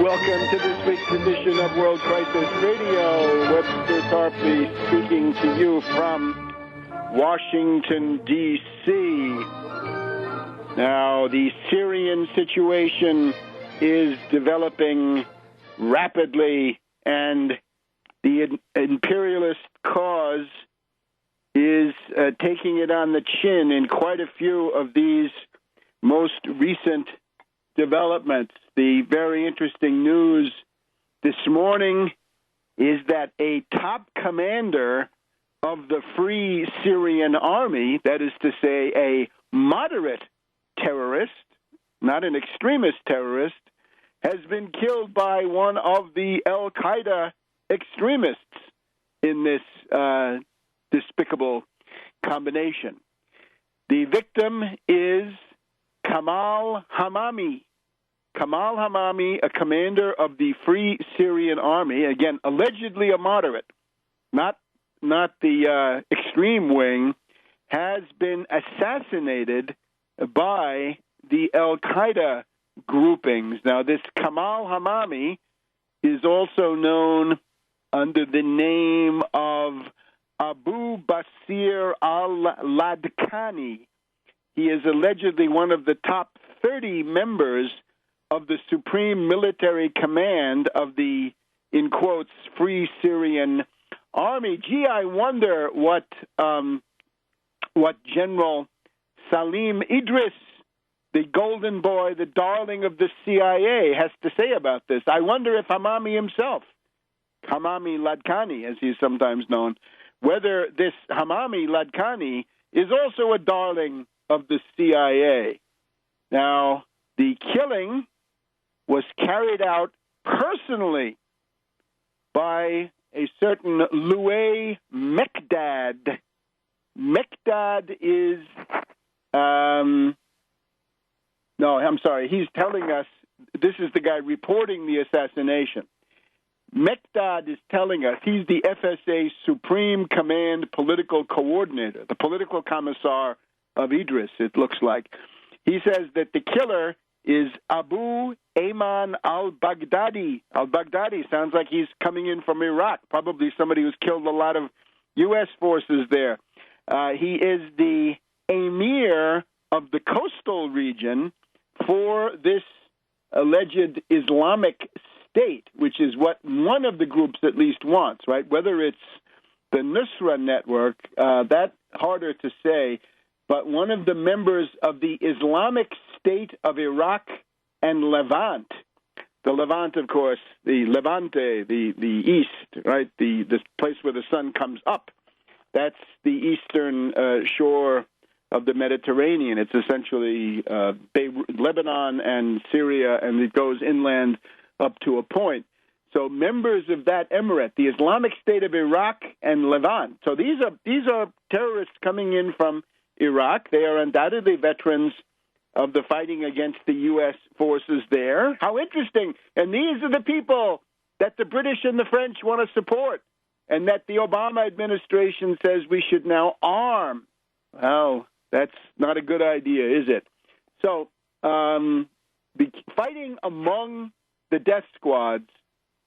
Welcome to this week's edition of World Crisis Radio. Webster Tarpley speaking to you from Washington, D.C. Now, the Syrian situation is developing rapidly, and the imperialist cause is taking it on the chin in quite a few of these most recent developments. The very interesting news this morning is that a top commander of the Free Syrian Army, that is to say a moderate terrorist, not an extremist terrorist, has been killed by one of the al-Qaeda extremists in this despicable combination. The victim is Kamal Hamami. Kamal Hamami, a commander of the Free Syrian Army, again, allegedly a moderate, not the extreme wing, has been assassinated by the al-Qaeda groupings. Now, this Kamal Hamami is also known under the name of Abu Basir al-Ladkhani. He is allegedly one of the top 30 members of the Supreme Military Command of the, in quotes, Free Syrian Army. Gee, I wonder what General Salim Idris, the golden boy, the darling of the CIA, has to say about this. I wonder if Hamami himself, Hamami Ladkhani, as he's sometimes known, whether this Hamami Ladkhani is also a darling of the CIA. Now, the killing was carried out personally by a certain Louay Mekdad. Mekdad is, he's telling us, this is the guy reporting the assassination. Mekdad is telling us he's the FSA Supreme Command Political Coordinator, the political commissar of Idris, it looks like. He says that the killer is Abu Ayman al-Baghdadi. Al-Baghdadi sounds like he's coming in from Iraq, probably somebody who's killed a lot of U.S. forces there. He is the emir of the coastal region for this alleged Islamic State, which is what one of the groups at least wants, right? Whether it's the Nusra network, that's harder to say, but one of the members of the Islamic State of Iraq and Levant. The Levant, of course, the Levante, the east, right? The place where the sun comes up. That's the eastern shore of the Mediterranean. It's essentially Lebanon and Syria, and it goes inland up to a point. So members of that emirate, the Islamic State of Iraq and Levant. So these are terrorists coming in from Iraq. They are undoubtedly veterans of the fighting against the U.S. forces there. How interesting. And these are the people that the British and the French want to support, and that the Obama administration says we should now arm. Well, that's not a good idea, is it? So the fighting among the death squads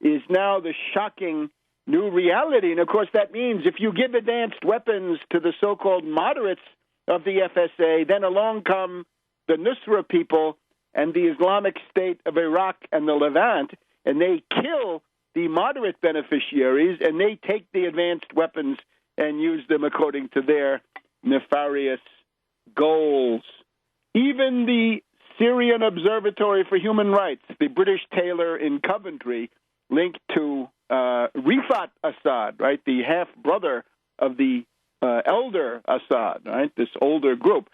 is now the shocking new reality. And, of course, that means if you give advanced weapons to the so-called moderates of the FSA, then along come the Nusra people and the Islamic State of Iraq and the Levant, and they kill the moderate beneficiaries, and they take the advanced weapons and use them according to their nefarious goals. Even the Syrian Observatory for Human Rights, the British tailor in Coventry, linked to Rifat Assad, right, the half-brother of the elder Assad, right, this older group,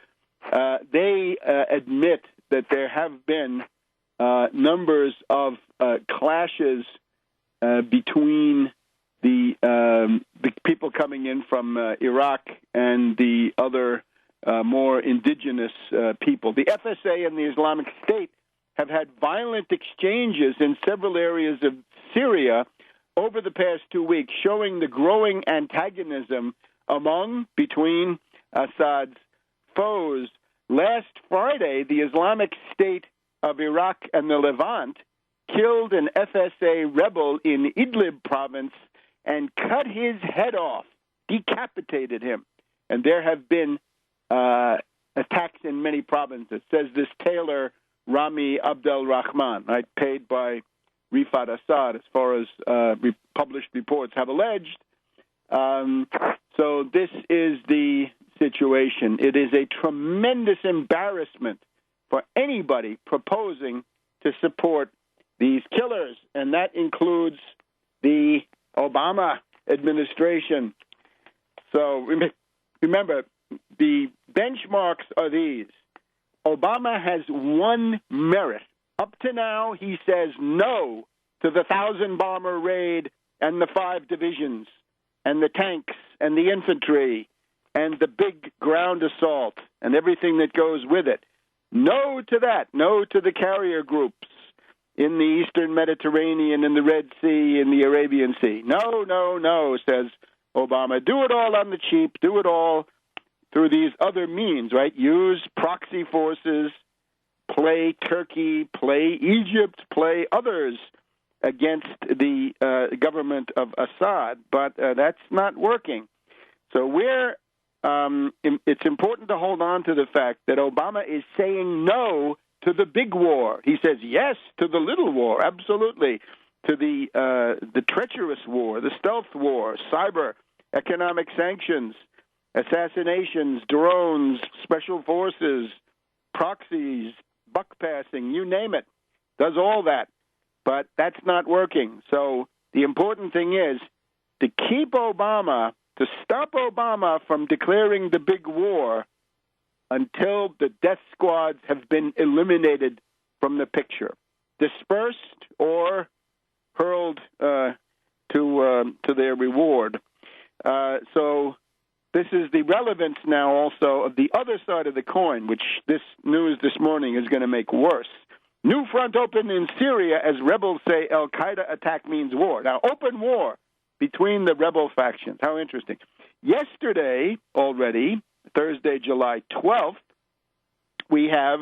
they admit that there have been numbers of clashes between the people coming in from Iraq and the other more indigenous people. The FSA and the Islamic State have had violent exchanges in several areas of Syria over the past 2 weeks, showing the growing antagonism between Assad's foes. Last Friday, the Islamic State of Iraq and the Levant killed an FSA rebel in Idlib province and cut his head off, decapitated him. And there have been attacks in many provinces, says this tailor, Rami Abdel Rahman, right, paid by Rifat Assad, as far as published reports have alleged. So this is the situation. It is a tremendous embarrassment for anybody proposing to support these killers, and that includes the Obama administration. So remember, the benchmarks are these. Obama has one merit. Up to now, he says no to the 1,000-bomber raid and the 5 divisions and the tanks and the infantry and the big ground assault and everything that goes with it. No to that. No to the carrier groups in the Eastern Mediterranean, in the Red Sea, in the Arabian Sea. No, no, no, says Obama. Do it all on the cheap. Do it all through these other means, right? Use proxy forces, play Turkey, play Egypt, play others against the government of Assad, but that's not working. So it's important to hold on to the fact that Obama is saying no to the big war. He says yes to the little war, absolutely, to the treacherous war, the stealth war, cyber, economic sanctions, assassinations, drones, special forces, proxies, buck passing, you name it, does all that. But that's not working. So the important thing is to keep Obama, to stop Obama from declaring the big war until the death squads have been eliminated from the picture, dispersed or hurled to their reward. So this is the relevance now also of the other side of the coin, which this news this morning is going to make worse. New front open in Syria as rebels say al-Qaeda attack means war. Now, open war between the rebel factions. How interesting. Yesterday already, Thursday, July 12th, we have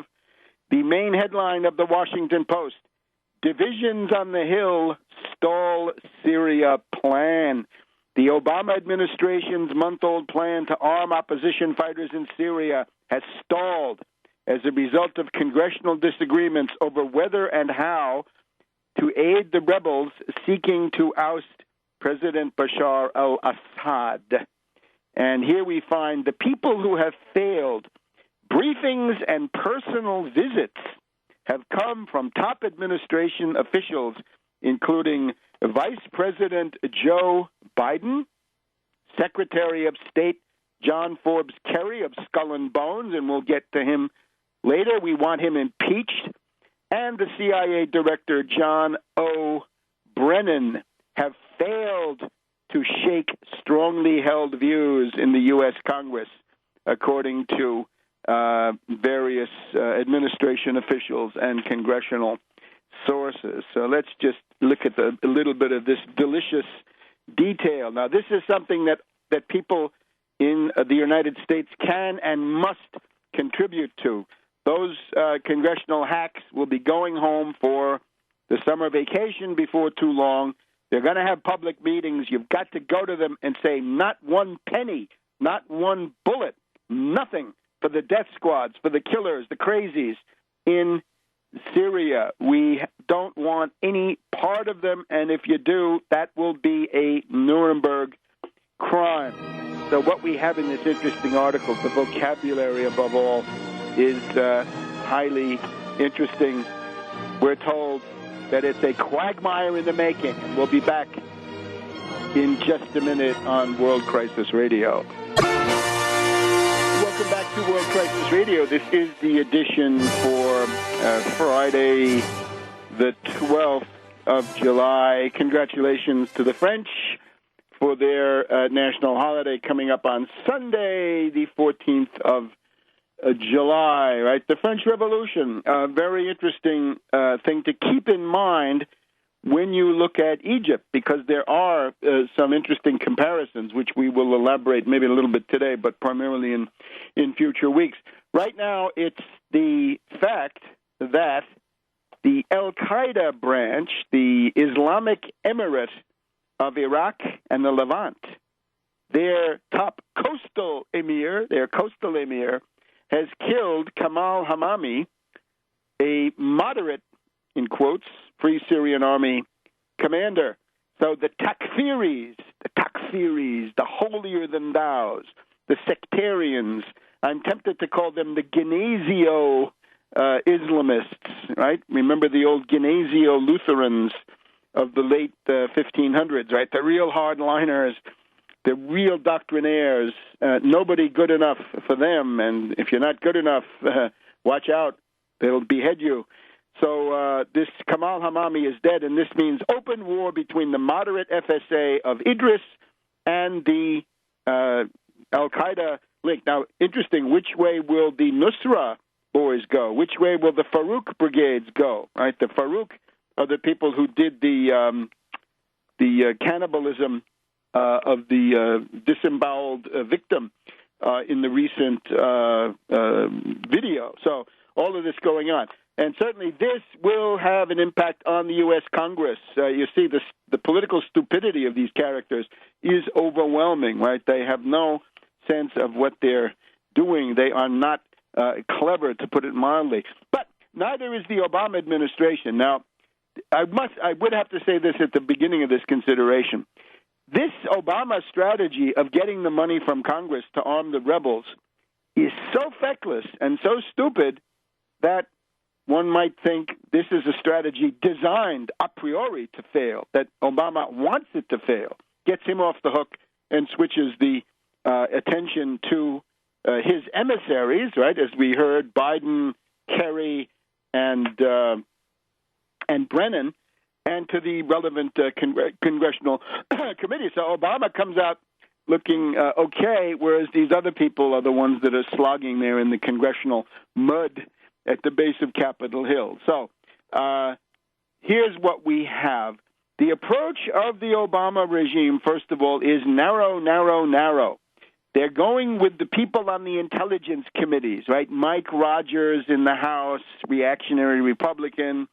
the main headline of the Washington Post. Divisions on the Hill stall Syria plan. The Obama administration's month-old plan to arm opposition fighters in Syria has stalled as a result of congressional disagreements over whether and how to aid the rebels seeking to oust President Bashar al-Assad. And here we find the people who have failed. Briefings and personal visits have come from top administration officials, including Vice President Joe Biden, Secretary of State John Forbes Kerry of Skull and Bones, and we'll get to him later. We want him impeached. And the CIA Director John O. Brennan have failed to shake strongly held views in the U.S. Congress, according to various administration officials and congressional sources. So let's just look at a little bit of this delicious detail. Now, this is something that people in the United States can and must contribute to. Those congressional hacks will be going home for the summer vacation before too long. They're going to have public meetings. You've got to go to them and say, not one penny, not one bullet, nothing for the death squads, for the killers, the crazies in Syria. We don't want any part of them, and if you do, that will be a Nuremberg crime. So what we have in this interesting article, the vocabulary above all, is highly interesting. We're told that it's a quagmire in the making, and we'll be back in just a minute on World Crisis Radio. Welcome back to World Crisis Radio. This is the edition for Friday, the 12th of July. Congratulations to the French for their national holiday coming up on Sunday, the 14th of July, right? The French Revolution, a very interesting thing to keep in mind when you look at Egypt, because there are some interesting comparisons, which we will elaborate maybe a little bit today, but primarily in future weeks. Right now, it's the fact that the Al-Qaeda branch, the Islamic Emirate of Iraq and the Levant, their coastal emir, has killed Kamal Hamami, a moderate, in quotes, Free Syrian Army commander. So the takfiris, the holier-than-thous, the sectarians, I'm tempted to call them the Gnasio Islamists, right? Remember the old Gnasio Lutherans of the late 1500s, right? The real hardliners, the real doctrinaires, nobody good enough for them, and if you're not good enough, watch out, they'll behead you. So this Kamal Hamami is dead, and this means open war between the moderate FSA of Idris and the Al-Qaeda link. Now, interesting, which way will the Nusra boys go? Which way will the Farouk brigades go? Right, the Farouk are the people who did the cannibalism of the disemboweled victim in the recent video. So all of this going on. And certainly this will have an impact on the U.S. Congress. You see, the political stupidity of these characters is overwhelming, right? They have no sense of what they're doing. They are not clever, to put it mildly. But neither is the Obama administration. Now, I would have to say this at the beginning of this consideration. This Obama strategy of getting the money from Congress to arm the rebels is so feckless and so stupid that one might think this is a strategy designed a priori to fail, that Obama wants it to fail, gets him off the hook, and switches the attention to his emissaries, right, as we heard, Biden, Kerry, and Brennan, and to the relevant congressional committee. So Obama comes out looking okay, whereas these other people are the ones that are slogging there in the congressional mud at the base of Capitol Hill. So here's what we have. The approach of the Obama regime, first of all, is narrow, narrow, narrow. They're going with the people on the intelligence committees, right? Mike Rogers in the House, reactionary Republican,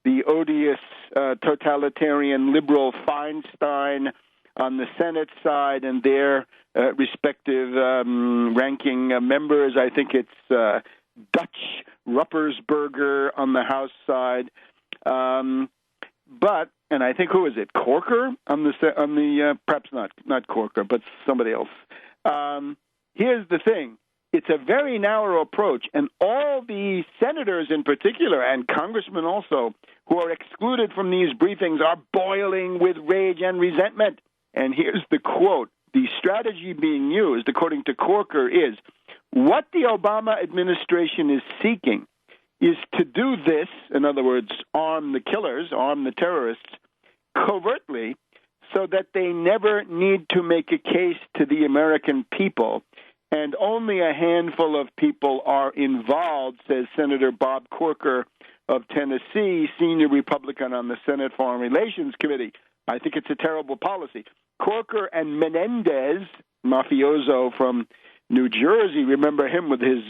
the odious totalitarian liberal Feinstein on the Senate side, and their respective ranking members. I think it's Dutch Ruppersberger on the House side, but I think who is it? Corker on the perhaps not Corker, but somebody else. Here's the thing: it's a very narrow approach, and all the senators in particular and congressmen also who are excluded from these briefings are boiling with rage and resentment. And here's the quote: the strategy being used, according to Corker, is what the Obama administration is seeking is to do this, in other words, arm the killers, arm the terrorists, covertly, so that they never need to make a case to the American people, and only a handful of people are involved, says Senator Bob Corker of Tennessee, senior Republican on the Senate Foreign Relations Committee. I think it's a terrible policy. Corker and Menendez, mafioso from New Jersey, remember him with his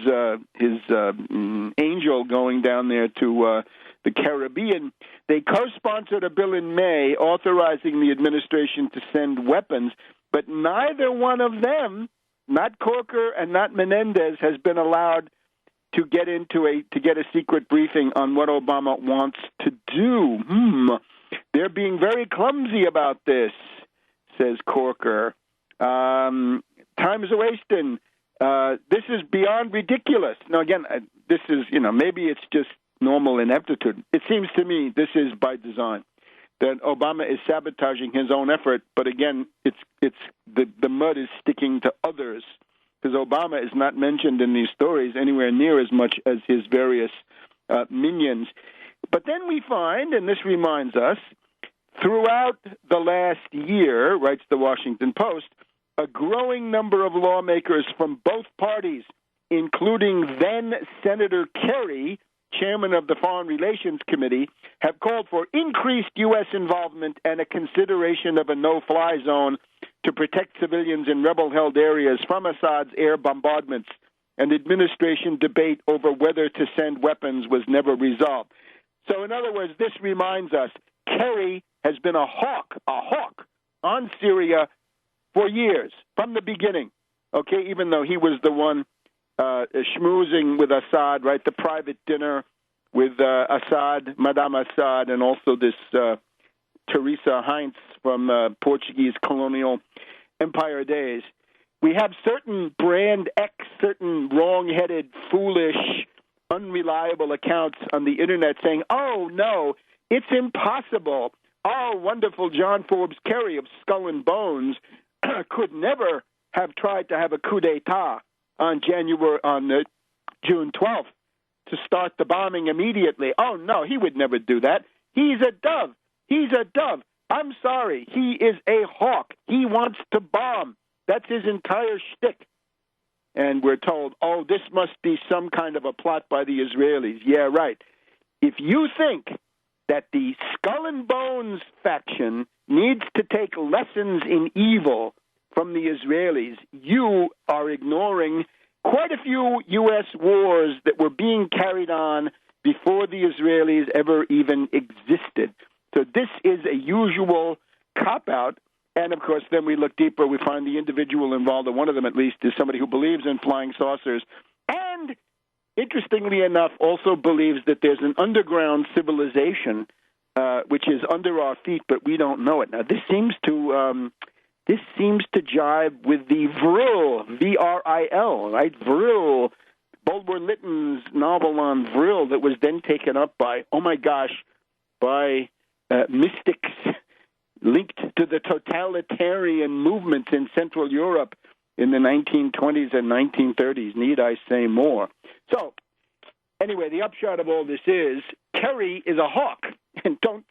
angel going down there to the Caribbean. They co-sponsored a bill in May authorizing the administration to send weapons, but neither one of them, not Corker and not Menendez, has been allowed to get a secret briefing on what Obama wants to do. They're being very clumsy about this, says Corker. Time is wasting. This is beyond ridiculous. Now, again, this is, maybe it's just normal ineptitude. It seems to me this is by design, that Obama is sabotaging his own effort. But again, it's the mud is sticking to others, because Obama is not mentioned in these stories anywhere near as much as his various minions. But then we find, and this reminds us, throughout the last year, writes the Washington Post, a growing number of lawmakers from both parties, including then Senator Kerry, chairman of the Foreign Relations Committee, have called for increased U.S. involvement and a consideration of a no-fly zone to protect civilians in rebel-held areas from Assad's air bombardments. An administration debate over whether to send weapons was never resolved. So in other words, this reminds us, Kerry has been a hawk on Syria for years, from the beginning, okay, even though he was the one schmoozing with Assad, right, the private dinner with Assad, Madame Assad, and also this Teresa Heinz from Portuguese colonial empire days. We have certain brand X, certain wrong-headed, foolish, unreliable accounts on the internet saying, oh, no, it's impossible. Oh, wonderful John Forbes Kerry of Skull and Bones could never have tried to have a coup d'etat on June 12th to start the bombing immediately. Oh, no, he would never do that. He's a dove. He's a dove. I'm sorry. He is a hawk. He wants to bomb. That's his entire shtick. And we're told, oh, this must be some kind of a plot by the Israelis. Yeah, right. If you think that the Skull and Bones faction needs to take lessons in evil from the Israelis, you are ignoring quite a few U.S. wars that were being carried on before the Israelis ever even existed. So this is a usual cop-out. And, of course, then we look deeper, we find the individual involved, or one of them at least, is somebody who believes in flying saucers and, interestingly enough, also believes that there's an underground civilization which is under our feet, but we don't know it. Now, this seems to jibe with the Vril, V-R-I-L, right? Vril, Bulwer Lytton's novel on Vril that was then taken up by, oh my gosh, by mystics linked to the totalitarian movements in Central Europe in the 1920s and 1930s. Need I say more? So, anyway, the upshot of all this is Kerry is a hawk, and don't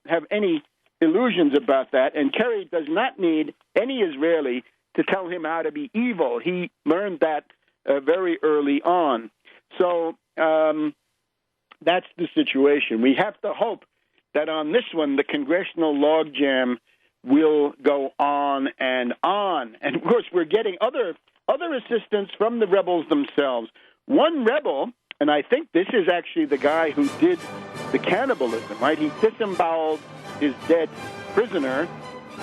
have any illusions about that. And Kerry does not need any Israeli to tell him how to be evil. He learned that very early on. So that's the situation. We have to hope that on this one, the congressional logjam will go on. And, of course, we're getting other assistance from the rebels themselves. One rebel, and I think this is actually the guy who did the cannibalism, right? He disemboweled his dead prisoner.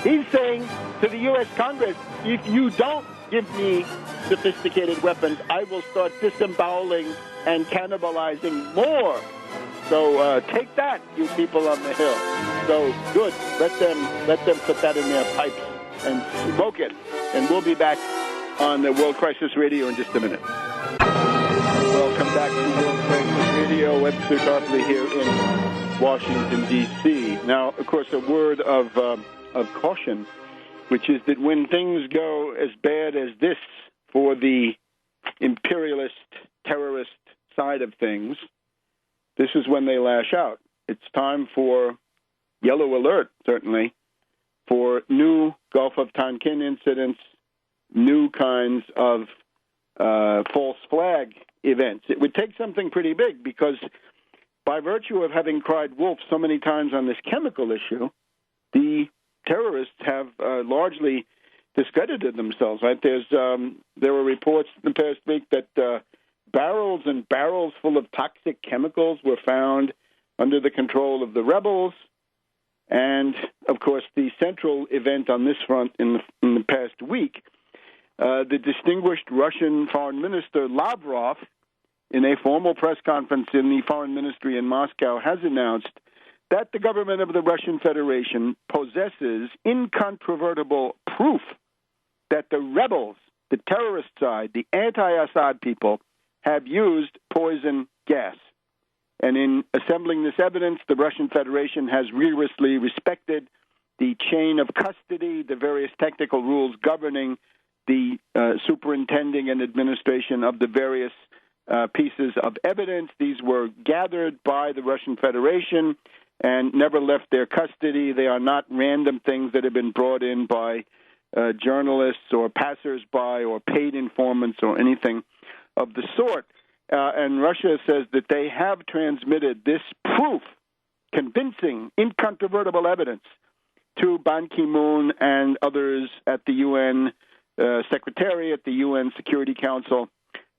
He's saying to the U.S. Congress, if you don't give me sophisticated weapons, I will start disemboweling and cannibalizing more. So take that, you people on the Hill. So good. Let them put that in their pipes and smoke it. And we'll be back on the World Crisis Radio in just a minute. Welcome back to World Crisis Radio. Webster Tarpley here in Washington, D.C. Now, of course, a word of caution, which is that when things go as bad as this for the imperialist, terrorist side of things, this is when they lash out. It's time for yellow alert, certainly, for new Gulf of Tonkin incidents, new kinds of false flag events. It would take something pretty big because by virtue of having cried wolf so many times on this chemical issue, the terrorists have largely discredited themselves, right? There were reports in the past week that barrels and barrels full of toxic chemicals were found under the control of the rebels. And, of course, the central event on this front in the past week, the distinguished Russian Foreign Minister Lavrov, in a formal press conference in the Foreign Ministry in Moscow, has announced that the government of the Russian Federation possesses incontrovertible proof that the rebels, the terrorist side, the anti-Assad people, have used poison gas. And in assembling this evidence, the Russian Federation has rigorously respected the chain of custody, the various technical rules governing the superintending and administration of the various pieces of evidence. These were gathered by the Russian Federation and never left their custody. They are not random things that have been brought in by journalists or passersby or paid informants or anything of the sort. And Russia says that they have transmitted this proof, convincing, incontrovertible evidence, to Ban Ki-moon and others at the UN Secretariat, the UN Security Council,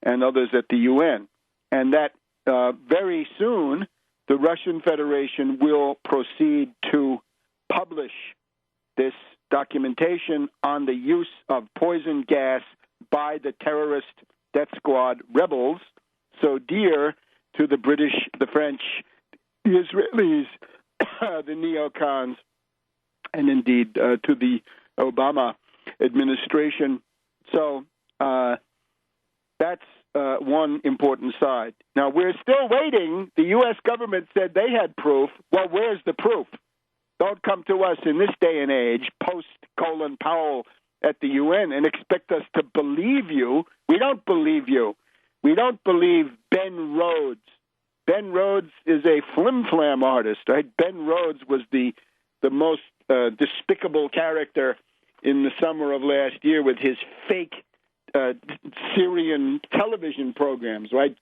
and others at the UN. And that very soon the Russian Federation will proceed to publish this documentation on the use of poison gas by the terrorist death squad rebels, so dear to the British, the French, the Israelis, the neocons, and indeed to the Obama administration. So that's one important side. Now, we're still waiting. The U.S. government said they had proof. Well, where's the proof? Don't come to us in this day and age, post-Colin Powell at the UN, and expect us to believe you. We don't believe you. We don't believe Ben Rhodes. Ben Rhodes is a flim-flam artist, right? Ben Rhodes was the most despicable character in the summer of last year with his fake Syrian television programs, right?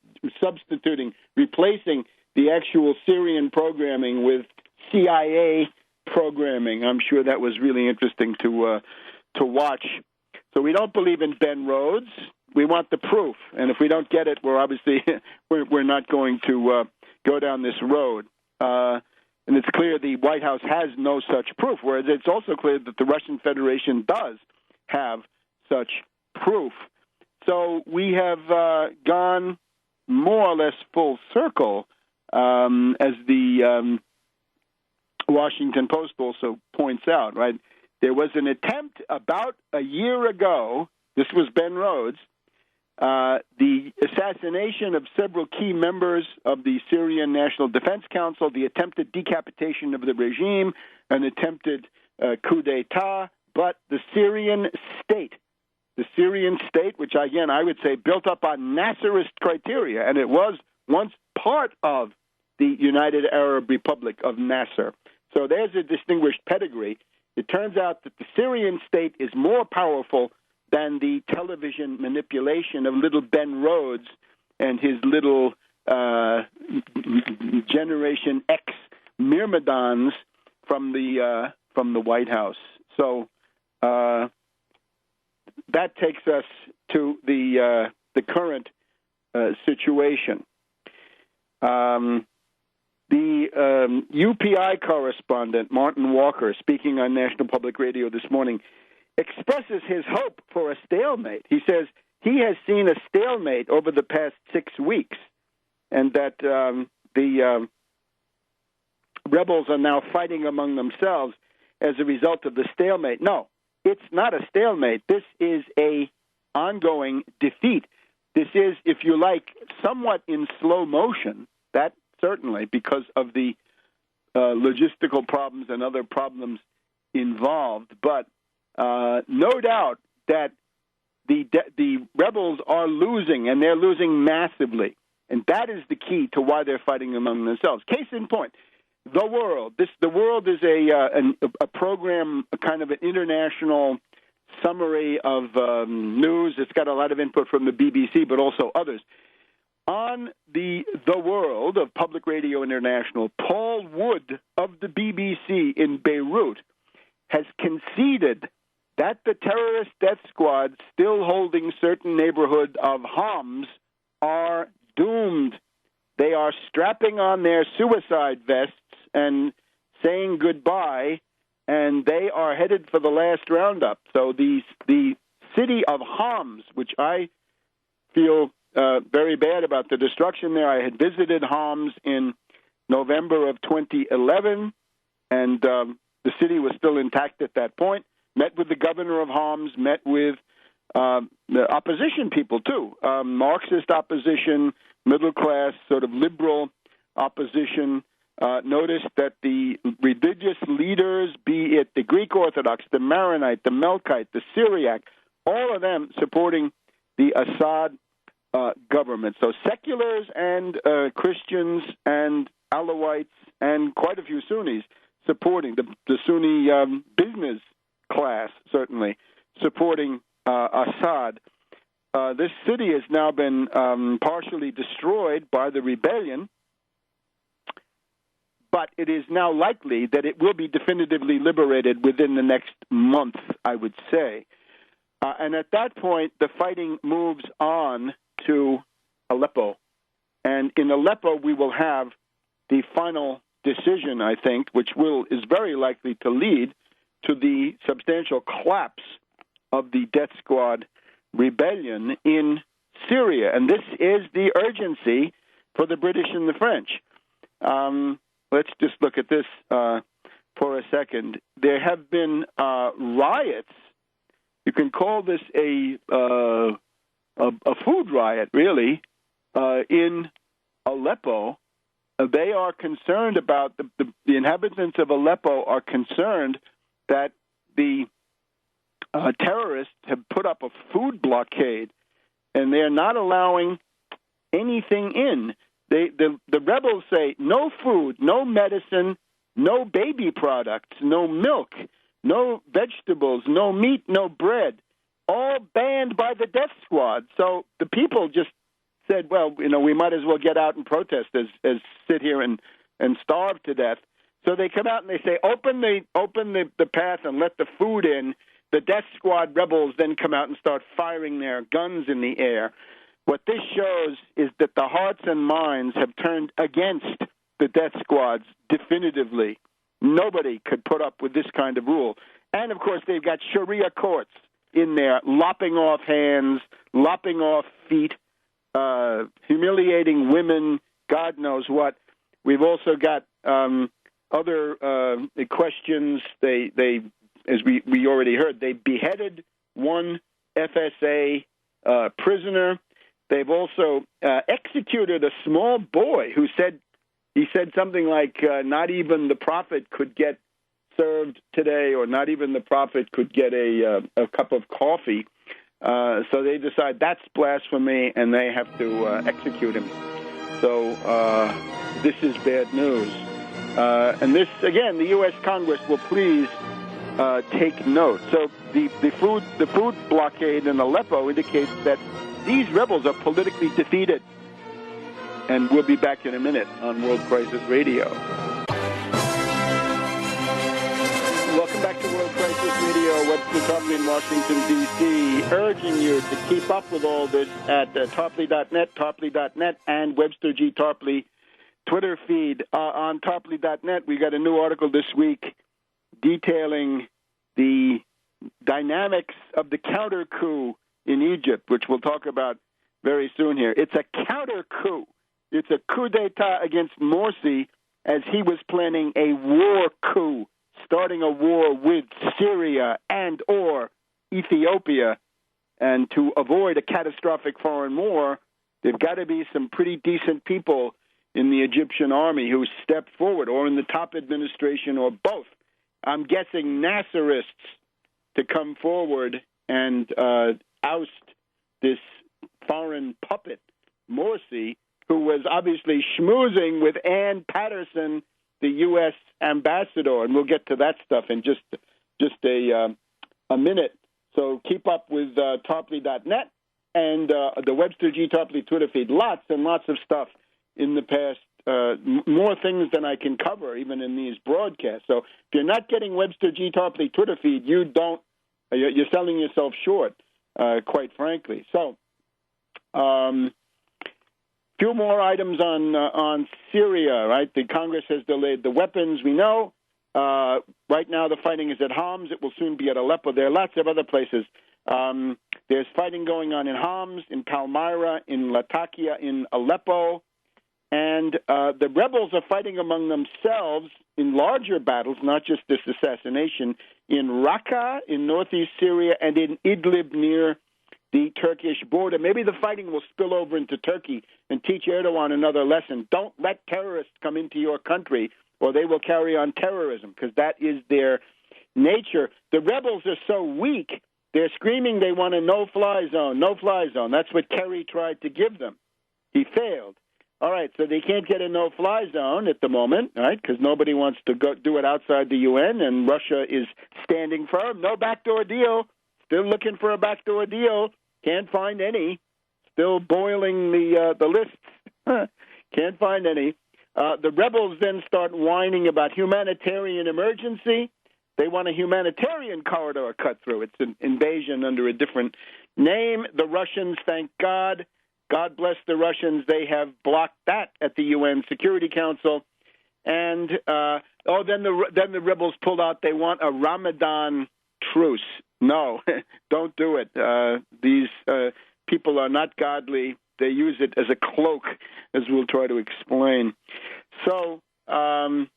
Replacing the actual Syrian programming with CIA programming. I'm sure that was really interesting to watch. So we don't believe in Ben Rhodes. We want the proof, and if we don't get it, we're obviously we're not going to go down this road. And it's clear the White House has no such proof, whereas it's also clear that the Russian Federation does have such proof. So we have gone more or less full circle, as the Washington Post also points out, right? There was an attempt about a year ago, this was Ben Rhodes, the assassination of several key members of the Syrian National Defense Council, the attempted decapitation of the regime, an attempted coup d'etat, but the Syrian state, which again I would say built up on Nasserist criteria, and it was once part of the United Arab Republic of Nasser. So there's a distinguished pedigree. It turns out that the Syrian state is more powerful than the television manipulation of little Ben Rhodes and his little Generation X myrmidons from the White House. So that takes us to the current situation. The UPI correspondent, Martin Walker, speaking on National Public Radio this morning, expresses his hope for a stalemate. He says he has seen a stalemate over the past 6 weeks, and that the rebels are now fighting among themselves as a result of the stalemate. No, it's not a stalemate. This is a ongoing defeat. This is, if you like, somewhat in slow motion, that certainly because of the logistical problems and other problems involved, but no doubt that the rebels are losing, and they're losing massively. And that is the key to why they're fighting among themselves. Case in point, The World. The World is a program, a kind of an international summary of news. It's got a lot of input from the BBC, but also others. On the World of Public Radio International, Paul Wood of the BBC in Beirut has conceded that the terrorist death squad still holding certain neighborhood of Homs are doomed. They are strapping on their suicide vests and saying goodbye, and they are headed for the last roundup. So the city of Homs, which I feel very bad about the destruction there. I had visited Homs in November of 2011, and the city was still intact at that point. Met with the governor of Homs, met with the opposition people, too, Marxist opposition, middle-class, sort of liberal opposition. Noticed that the religious leaders, be it the Greek Orthodox, the Maronite, the Melkite, the Syriac, all of them supporting the Assad government. So seculars and Christians and Alawites and quite a few Sunnis supporting the Sunni business class, certainly, supporting Assad. This city has now been partially destroyed by the rebellion, but it is now likely that it will be definitively liberated within the next month, I would say. And at that point, the fighting moves on to Aleppo. And in Aleppo, we will have the final decision, I think, which is very likely to lead to the substantial collapse of the death squad rebellion in Syria. And this is the urgency for the British and the French. Let's just look at this for a second. There have been riots. You can call this a food riot, really, in Aleppo. They are concerned about, the inhabitants of Aleppo are concerned that the terrorists have put up a food blockade, and they're not allowing anything in. The rebels say no food, no medicine, no baby products, no milk, no vegetables, no meat, no bread, all banned by the death squad. So the people just said, well, we might as well get out and protest as sit here and starve to death. So they come out and they say, open the path and let the food in. The death squad rebels then come out and start firing their guns in the air. What this shows is that the hearts and minds have turned against the death squads definitively. Nobody could put up with this kind of rule. And, of course, they've got Sharia courts in there, lopping off hands, lopping off feet, humiliating women, God knows what. We've also got other questions. They as we already heard, they beheaded one FSA prisoner. They've also executed a small boy who said something like, not even the prophet could get served today, or not even the prophet could get a cup of coffee. So they decide that's blasphemy, and they have to execute him. So this is bad news. And this, again, the U.S. Congress will please take note. So the food blockade in Aleppo indicates that these rebels are politically defeated. And we'll be back in a minute on World Crisis Radio. Welcome back to World Crisis Radio. Webster Tarpley in Washington, D.C., urging you to keep up with all this at Tarpley.net, Tarpley.net, and Webster G. Tarpley Twitter feed. On Tarpley.net, we got a new article this week detailing the dynamics of the counter coup in Egypt, which we'll talk about very soon here. It's a counter coup. It's a coup d'etat against Morsi as he was planning a war coup, starting a war with Syria and or Ethiopia. And to avoid a catastrophic foreign war, there've got to be some pretty decent people in the Egyptian army who step forward, or in the top administration, or both. I'm guessing Nasserists to come forward and oust this foreign puppet, Morsi, who was obviously schmoozing with Ann Patterson, the U.S. ambassador, and we'll get to that stuff in just a minute. So keep up with Tarpley.net and the Webster G. Tarpley Twitter feed. Lots and lots of stuff in the past, more things than I can cover, even in these broadcasts. So if you're not getting Webster G. Tarpley Twitter feed, you're selling yourself short, quite frankly. So few more items on Syria, right? The Congress has delayed the weapons, we know. Right now the fighting is at Homs. It will soon be at Aleppo. There are lots of other places. There's fighting going on in Homs, in Palmyra, in Latakia, in Aleppo. And the rebels are fighting among themselves in larger battles, not just this assassination, in Raqqa, in northeast Syria, and in Idlib near the Turkish border. Maybe the fighting will spill over into Turkey and teach Erdogan another lesson. Don't let terrorists come into your country, or they will carry on terrorism, because that is their nature. The rebels are so weak, they're screaming they want a no-fly zone, no-fly zone. That's what Kerry tried to give them. He failed. All right, so they can't get a no-fly zone at the moment, right, because nobody wants to go do it outside the UN, and Russia is standing firm. No backdoor deal. Still looking for a backdoor deal. Can't find any. Still boiling the lists. Can't find any. The rebels then start whining about humanitarian emergency. They want a humanitarian corridor cut through. It's an invasion under a different name. The Russians, thank God. God bless the Russians. They have blocked that at the UN Security Council. And then the rebels pulled out. They want a Ramadan truce. No, don't do it. These people are not godly. They use it as a cloak, as we'll try to explain. So the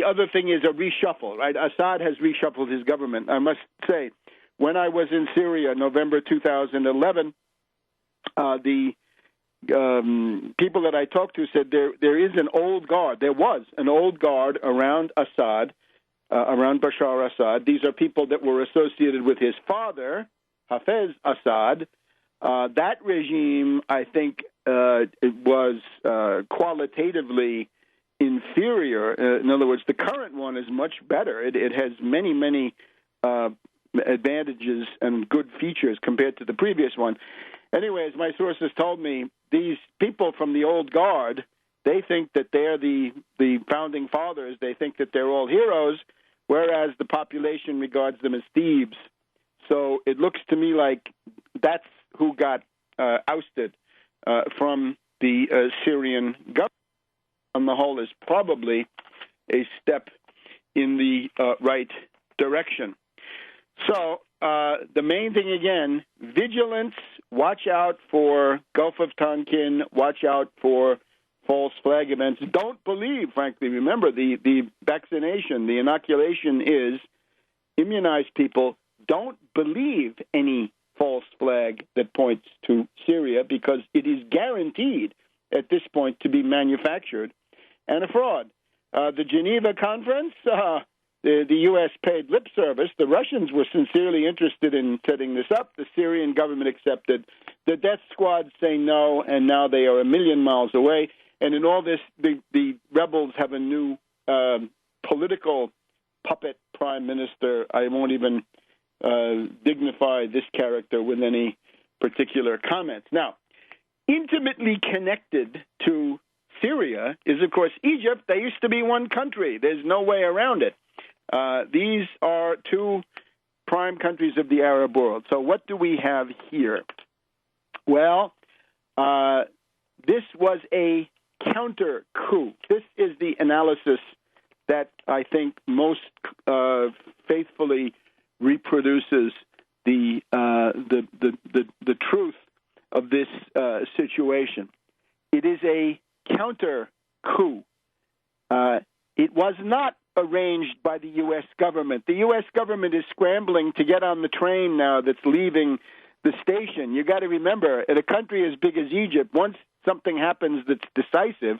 other thing is a reshuffle, right? Assad has reshuffled his government. I must say, when I was in Syria, November 2011, the people that I talked to said there is an old guard. There was an old guard around Assad, around Bashar Assad. These are people that were associated with his father, Hafez Assad. That regime, I think, it was qualitatively inferior. In other words, the current one is much better. It has many, many advantages and good features compared to the previous one. Anyways, my sources told me these people from the old guard, they think that they're the founding fathers. They think that they're all heroes, whereas the population regards them as thieves. So it looks to me like that's who got ousted from the Syrian government. On the whole, is probably a step in the right direction. So the main thing, again, vigilance, watch out for Gulf of Tonkin, watch out for false flag events. Don't believe, frankly. Remember, the vaccination, the inoculation is immunize people. Don't believe any false flag that points to Syria, because it is guaranteed at this point to be manufactured and a fraud. The Geneva Conference, the U.S. paid lip service. The Russians were sincerely interested in setting this up. The Syrian government accepted. The death squads say no, and now they are a million miles away. And in all this, the rebels have a new political puppet prime minister. I won't even dignify this character with any particular comments. Now, intimately connected to Syria is, of course, Egypt. They used to be one country. There's no way around it. These are two prime countries of the Arab world. So what do we have here? Well, this was a counter coup. This is the analysis that I think most faithfully reproduces the truth of this situation. It is a counter coup. It was not arranged by the U.S. government. The U.S. government is scrambling to get on the train now that's leaving the station. You got to remember, in a country as big as Egypt, once something happens that's decisive,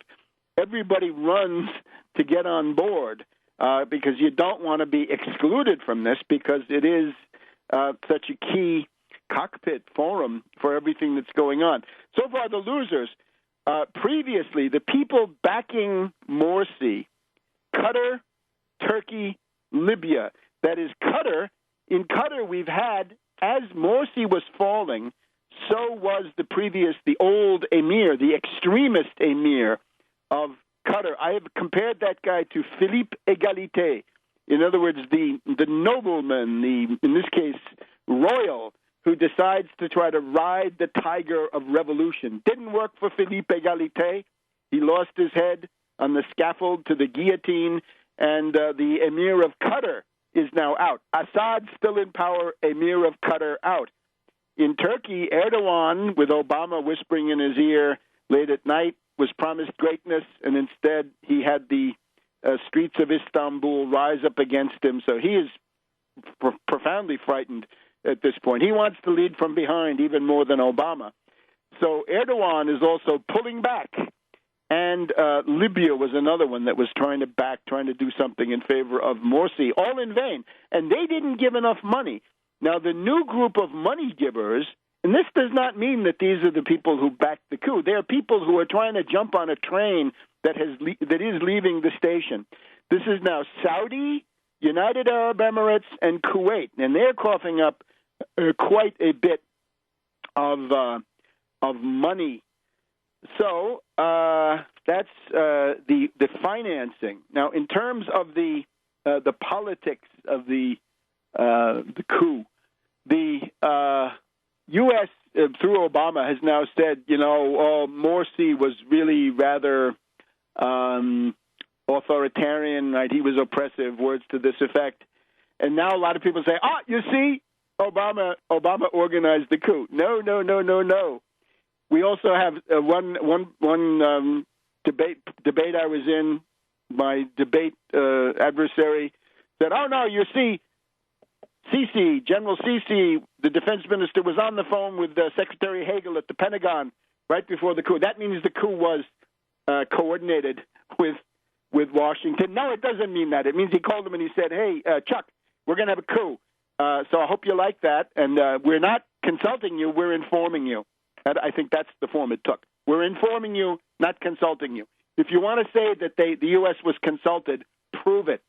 everybody runs to get on board because you don't want to be excluded from this, because it is such a key cockpit forum for everything that's going on. So far, the losers. Previously, the people backing Morsi, Qatar, Turkey, Libya. That is Qatar. In Qatar, we've had, as Morsi was falling, so was the old emir, the extremist emir of Qatar. I have compared that guy to Philippe Égalité. In other words, the nobleman, in this case, royal, who decides to try to ride the tiger of revolution. Didn't work for Philippe Égalité. He lost his head on the scaffold to the guillotine, and the emir of Qatar is now out. Assad still in power, emir of Qatar out. In Turkey, Erdogan, with Obama whispering in his ear late at night, was promised greatness, and instead he had the streets of Istanbul rise up against him. So he is profoundly frightened at this point. He wants to lead from behind even more than Obama. So Erdogan is also pulling back. And Libya was another one that was trying to do something in favor of Morsi, all in vain. And they didn't give enough money. Now, the new group of money givers, and this does not mean that these are the people who backed the coup. They are people who are trying to jump on a train that is leaving the station. This is now Saudi, United Arab Emirates, and Kuwait, and they're coughing up quite a bit of money. So that's the financing. Now, in terms of the politics of the coup, the U.S. Through Obama has now said, Morsi was really rather authoritarian, right? He was oppressive, words to this effect. And now a lot of people say, you see, Obama organized the coup. No. We also have one debate I was in. My debate adversary said, no, you see, General Sisi, the defense minister, was on the phone with Secretary Hagel at the Pentagon right before the coup. That means the coup was coordinated with Washington. No, it doesn't mean that. It means he called him and he said, hey, Chuck, we're going to have a coup. So I hope you like that. And we're not consulting you, we're informing you. And I think that's the form it took. We're informing you, not consulting you. If you want to say that the U.S. was consulted, prove it.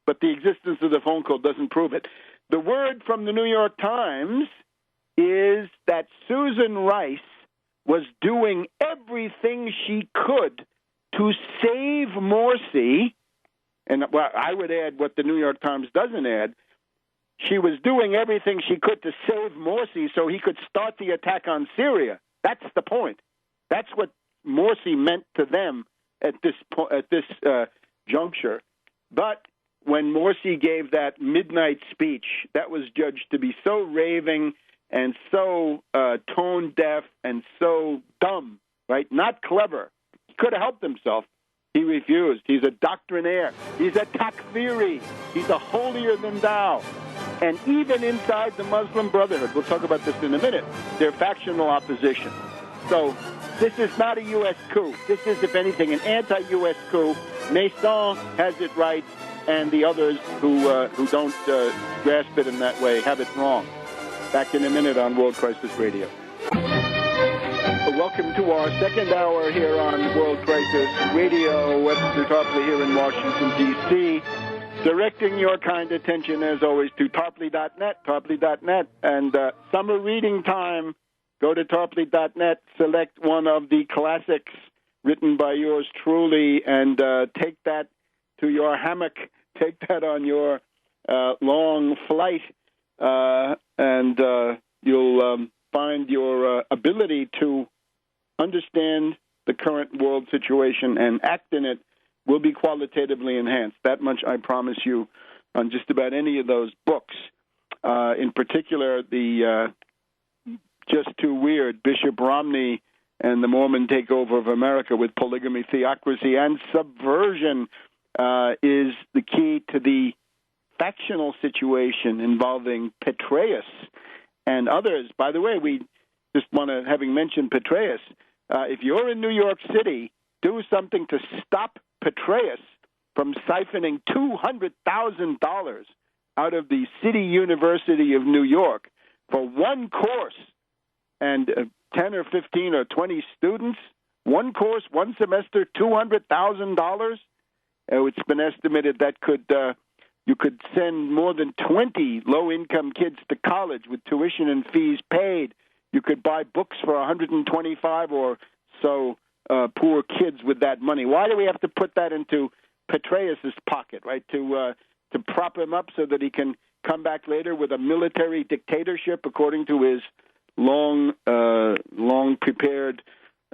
But the existence of the phone call doesn't prove it. The word from the New York Times is that Susan Rice was doing everything she could to save Morsi. And I would add what the New York Times doesn't add. She was doing everything she could to save Morsi so he could start the attack on Syria. That's the point. That's what Morsi meant to them at this juncture. But when Morsi gave that midnight speech, that was judged to be so raving and so tone deaf and so dumb, right? Not clever. He could have helped himself. He refused. He's a doctrinaire. He's a takfiri. He's a holier-than-thou. And even inside the Muslim Brotherhood, we'll talk about this in a minute, they're factional opposition. So this is not a U.S. coup. This is, if anything, an anti-U.S. coup. Mason has it right, and the others who don't grasp it in that way have it wrong. Back in a minute on World Crisis Radio. Welcome to our second hour here on World Crisis Radio. Webster Tarpley here in Washington, D.C., directing your kind attention, as always, to Tarpley.net. And summer reading time, go to Tarpley.net, select one of the classics written by yours truly, and take that to your hammock, take that on your long flight, and you'll find your ability to understand the current world situation and act in it will be qualitatively enhanced. That much I promise you on just about any of those books. In particular, the Just Too Weird, Bishop Romney and the Mormon Takeover of America with Polygamy, Theocracy, and Subversion is the key to the factional situation involving Petraeus and others. By the way, we just want to, having mentioned Petraeus, if you're in New York City, do something to stop Petraeus from siphoning $200,000 out of the City University of New York for one course and 10 or 15 or 20 students, one course, one semester, $200,000. It's been estimated that you could send more than 20 low-income kids to college with tuition and fees paid. You could buy books for 125 or so poor kids with that money. Why do we have to put that into Petraeus's pocket, right? To prop him up so that he can come back later with a military dictatorship according to his long prepared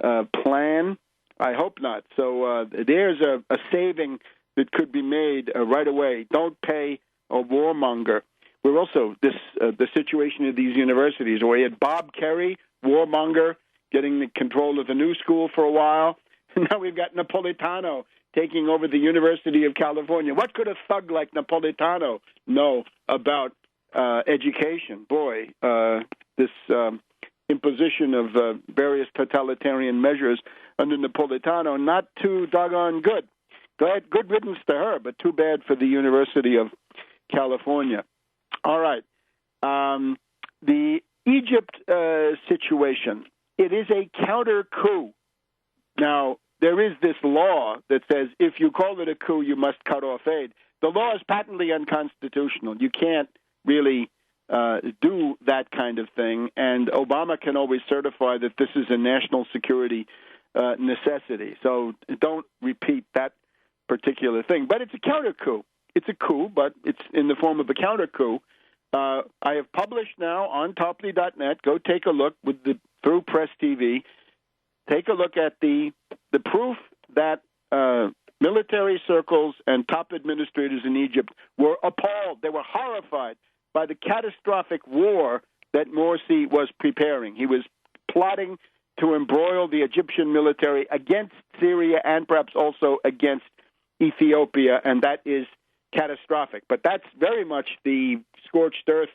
plan? I hope not. So there's a saving that could be made right away. Don't pay a warmonger. We're also the situation of these universities where you had Bob Kerry, warmonger, getting the control of the new school for a while. And now we've got Napolitano taking over the University of California. What could a thug like Napolitano know about education? Boy, this imposition of various totalitarian measures under Napolitano, not too doggone good. Good riddance to her, but too bad for the University of California. All right. The Egypt situation, it is a counter coup. Now, there is this law that says if you call it a coup, you must cut off aid. The law is patently unconstitutional. You can't really do that kind of thing, and Obama can always certify that this is a national security necessity. So don't repeat that particular thing. But it's a counter coup. It's a coup, but it's in the form of a counter coup. I have published now on Tarpley.net. Go take a look through Press TV. Take a look at the proof that Military circles and top administrators in Egypt were appalled. They were horrified by the catastrophic war that Morsi was preparing. He was plotting to embroil the Egyptian military against Syria and perhaps also against Ethiopia, and that is catastrophic. But that's very much the scorched earth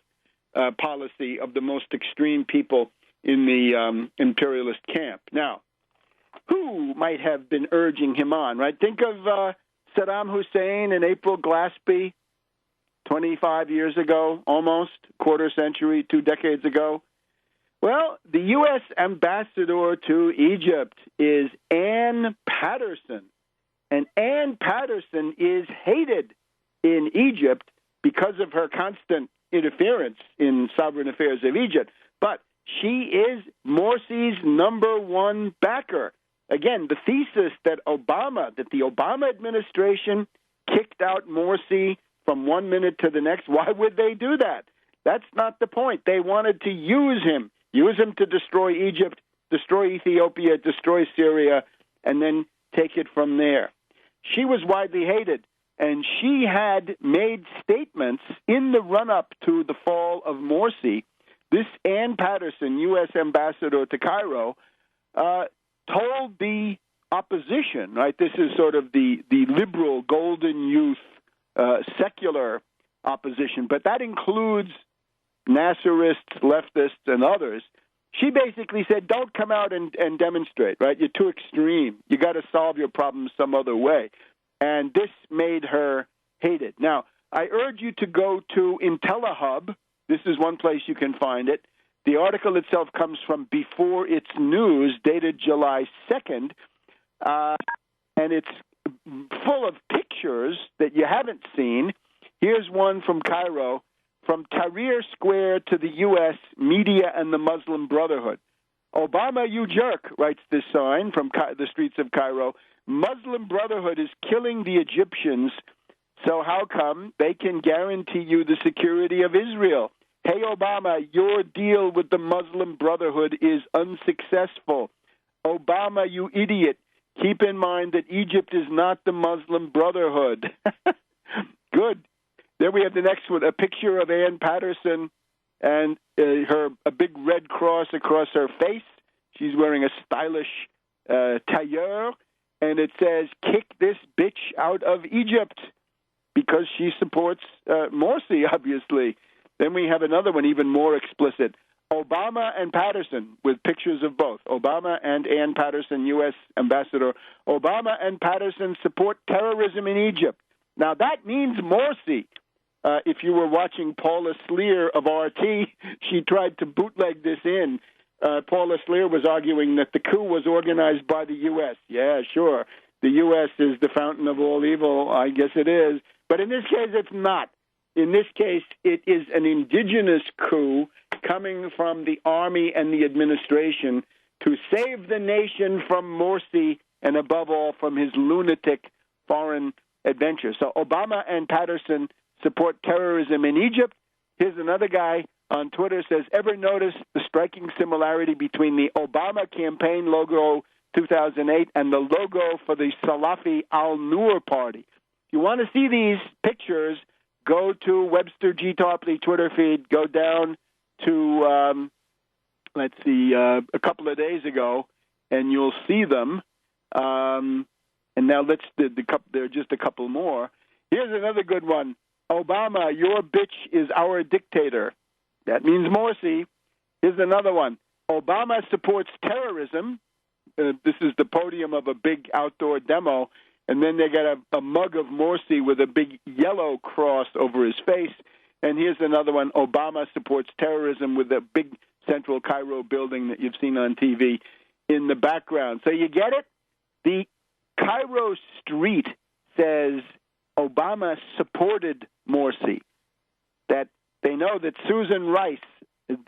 policy of the most extreme people in the imperialist camp. Now, who might have been urging him on, right? Think of Saddam Hussein and April Glaspie 25 years ago, almost, quarter century, 2 decades ago. Well, the U.S. ambassador to Egypt is Ann Patterson. And Ann Patterson is hated in Egypt because of her constant interference in sovereign affairs of Egypt. But she is Morsi's number one backer. Again, the thesis that the Obama administration kicked out Morsi from 1 minute to the next, why would they do that? That's not the point. They wanted to use him to destroy Egypt, destroy Ethiopia, destroy Syria, and then take it from there. She was widely hated, and she had made statements in the run-up to the fall of Morsi. This Ann Patterson, U.S. ambassador to Cairo, told the opposition, right? This is sort of the liberal, golden youth, secular opposition, but that includes Nasserists, leftists, and others. She basically said, don't come out and demonstrate, right? You're too extreme. You got to solve your problems some other way. And this made her hated. Now, I urge you to go to IntelliHub. This is one place you can find it. The article itself comes from Before It's News, dated July 2nd, and it's full of pictures that you haven't seen. Here's one from Cairo, from Tahrir Square to the U.S. media and the Muslim Brotherhood. Obama, you jerk, writes this sign from the streets of Cairo. Muslim Brotherhood is killing the Egyptians, so how come they can guarantee you the security of Israel? Hey, Obama, your deal with the Muslim Brotherhood is unsuccessful. Obama, you idiot, keep in mind that Egypt is not the Muslim Brotherhood. Good. Then we have the next one, a picture of Ann Patterson and a big red cross across her face. She's wearing a stylish tailleur, and it says, kick this bitch out of Egypt, because she supports Morsi, obviously. Then we have another one, even more explicit. Obama and Patterson, with pictures of both. Obama and Ann Patterson, U.S. ambassador. Obama and Patterson support terrorism in Egypt. Now, that means Morsi. If you were watching Paula Sleer of RT, she tried to bootleg this in. Paula Sleer was arguing that the coup was organized by the U.S. Yeah, sure. The U.S. is the fountain of all evil. I guess it is. But in this case, it's not. In this case, it is an indigenous coup coming from the army and the administration to save the nation from Morsi and, above all, from his lunatic foreign adventure. So Obama and Patterson support terrorism in Egypt. Here's another guy on Twitter says, ever notice the striking similarity between the Obama campaign logo 2008 and the logo for the Salafi al-Nur party? If you want to see these pictures, go to Webster G. Tarpley Twitter feed, go down to, a couple of days ago, and you'll see them. And now there are just a couple more. Here's another good one. Obama, your bitch is our dictator. That means Morsi. Here's another one. Obama supports terrorism. This is the podium of a big outdoor demo. And then they got a mug of Morsi with a big yellow cross over his face. And here's another one. Obama supports terrorism with a big central Cairo building that you've seen on TV in the background. So you get it? The Cairo street says Obama supported Morsi. That they know that Susan Rice,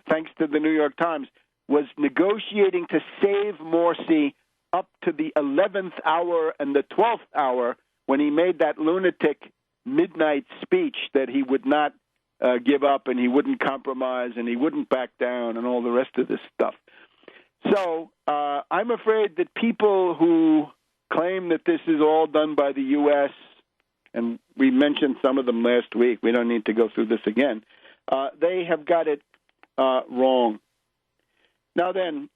thanks to the New York Times, was negotiating to save Morsi up to the 11th hour and the 12th hour when he made that lunatic midnight speech that he would not give up and he wouldn't compromise and he wouldn't back down and all the rest of this stuff. So I'm afraid that people who claim that this is all done by the U.S., and we mentioned some of them last week. We don't need to go through this again. They have got it wrong. Now then,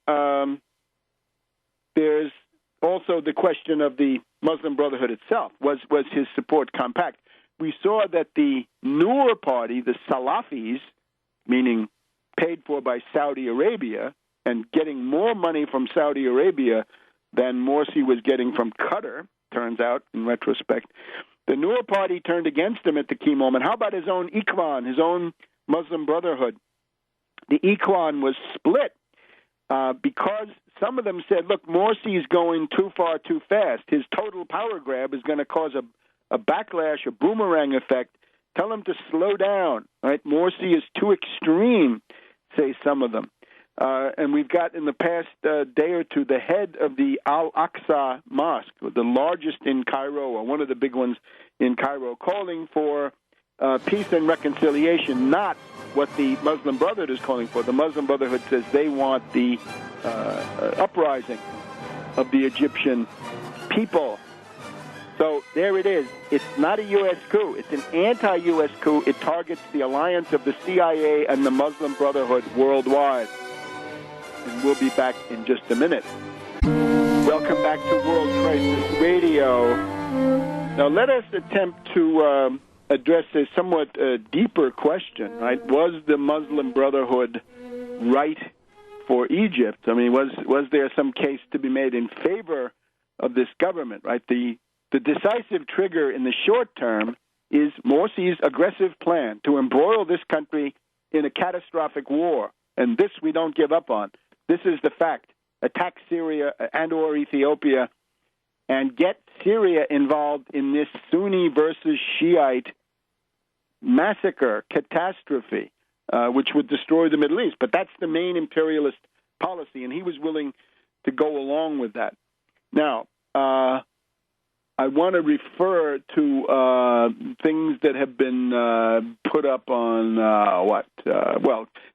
there's also the question of the Muslim Brotherhood itself. Was his support compact? We saw that the Noor party, the Salafis, meaning paid for by Saudi Arabia and getting more money from Saudi Arabia than Morsi was getting from Qatar, turns out, in retrospect. The Noor party turned against him at the key moment. How about his own Ikhwan, his own Muslim Brotherhood? The Ikhwan was split because some of them said, look, Morsi is going too far too fast. His total power grab is going to cause a backlash, a boomerang effect. Tell him to slow down. Right? Morsi is too extreme, say some of them. And we've got in the past day or two the head of the Al-Aqsa Mosque, the largest in Cairo, or one of the big ones in Cairo, calling for peace and reconciliation, not what the Muslim Brotherhood is calling for. The Muslim Brotherhood says they want the uprising of the Egyptian people. So there it is. It's not a U.S. coup. It's an anti-U.S. coup. It targets the alliance of the CIA and the Muslim Brotherhood worldwide. And we'll be back in just a minute. Welcome back to World Crisis Radio. Now let us attempt to address a somewhat deeper question, right? Was the Muslim Brotherhood right for Egypt? I mean, was there some case to be made in favor of this government, right? The decisive trigger in the short term is Morsi's aggressive plan to embroil this country in a catastrophic war, and this we don't give up on. This is the fact. Attack Syria and or Ethiopia and get Syria involved in this Sunni versus Shiite massacre, catastrophe, which would destroy the Middle East. But that's the main imperialist policy, and he was willing to go along with that. Now, I want to refer to things that have been put up on,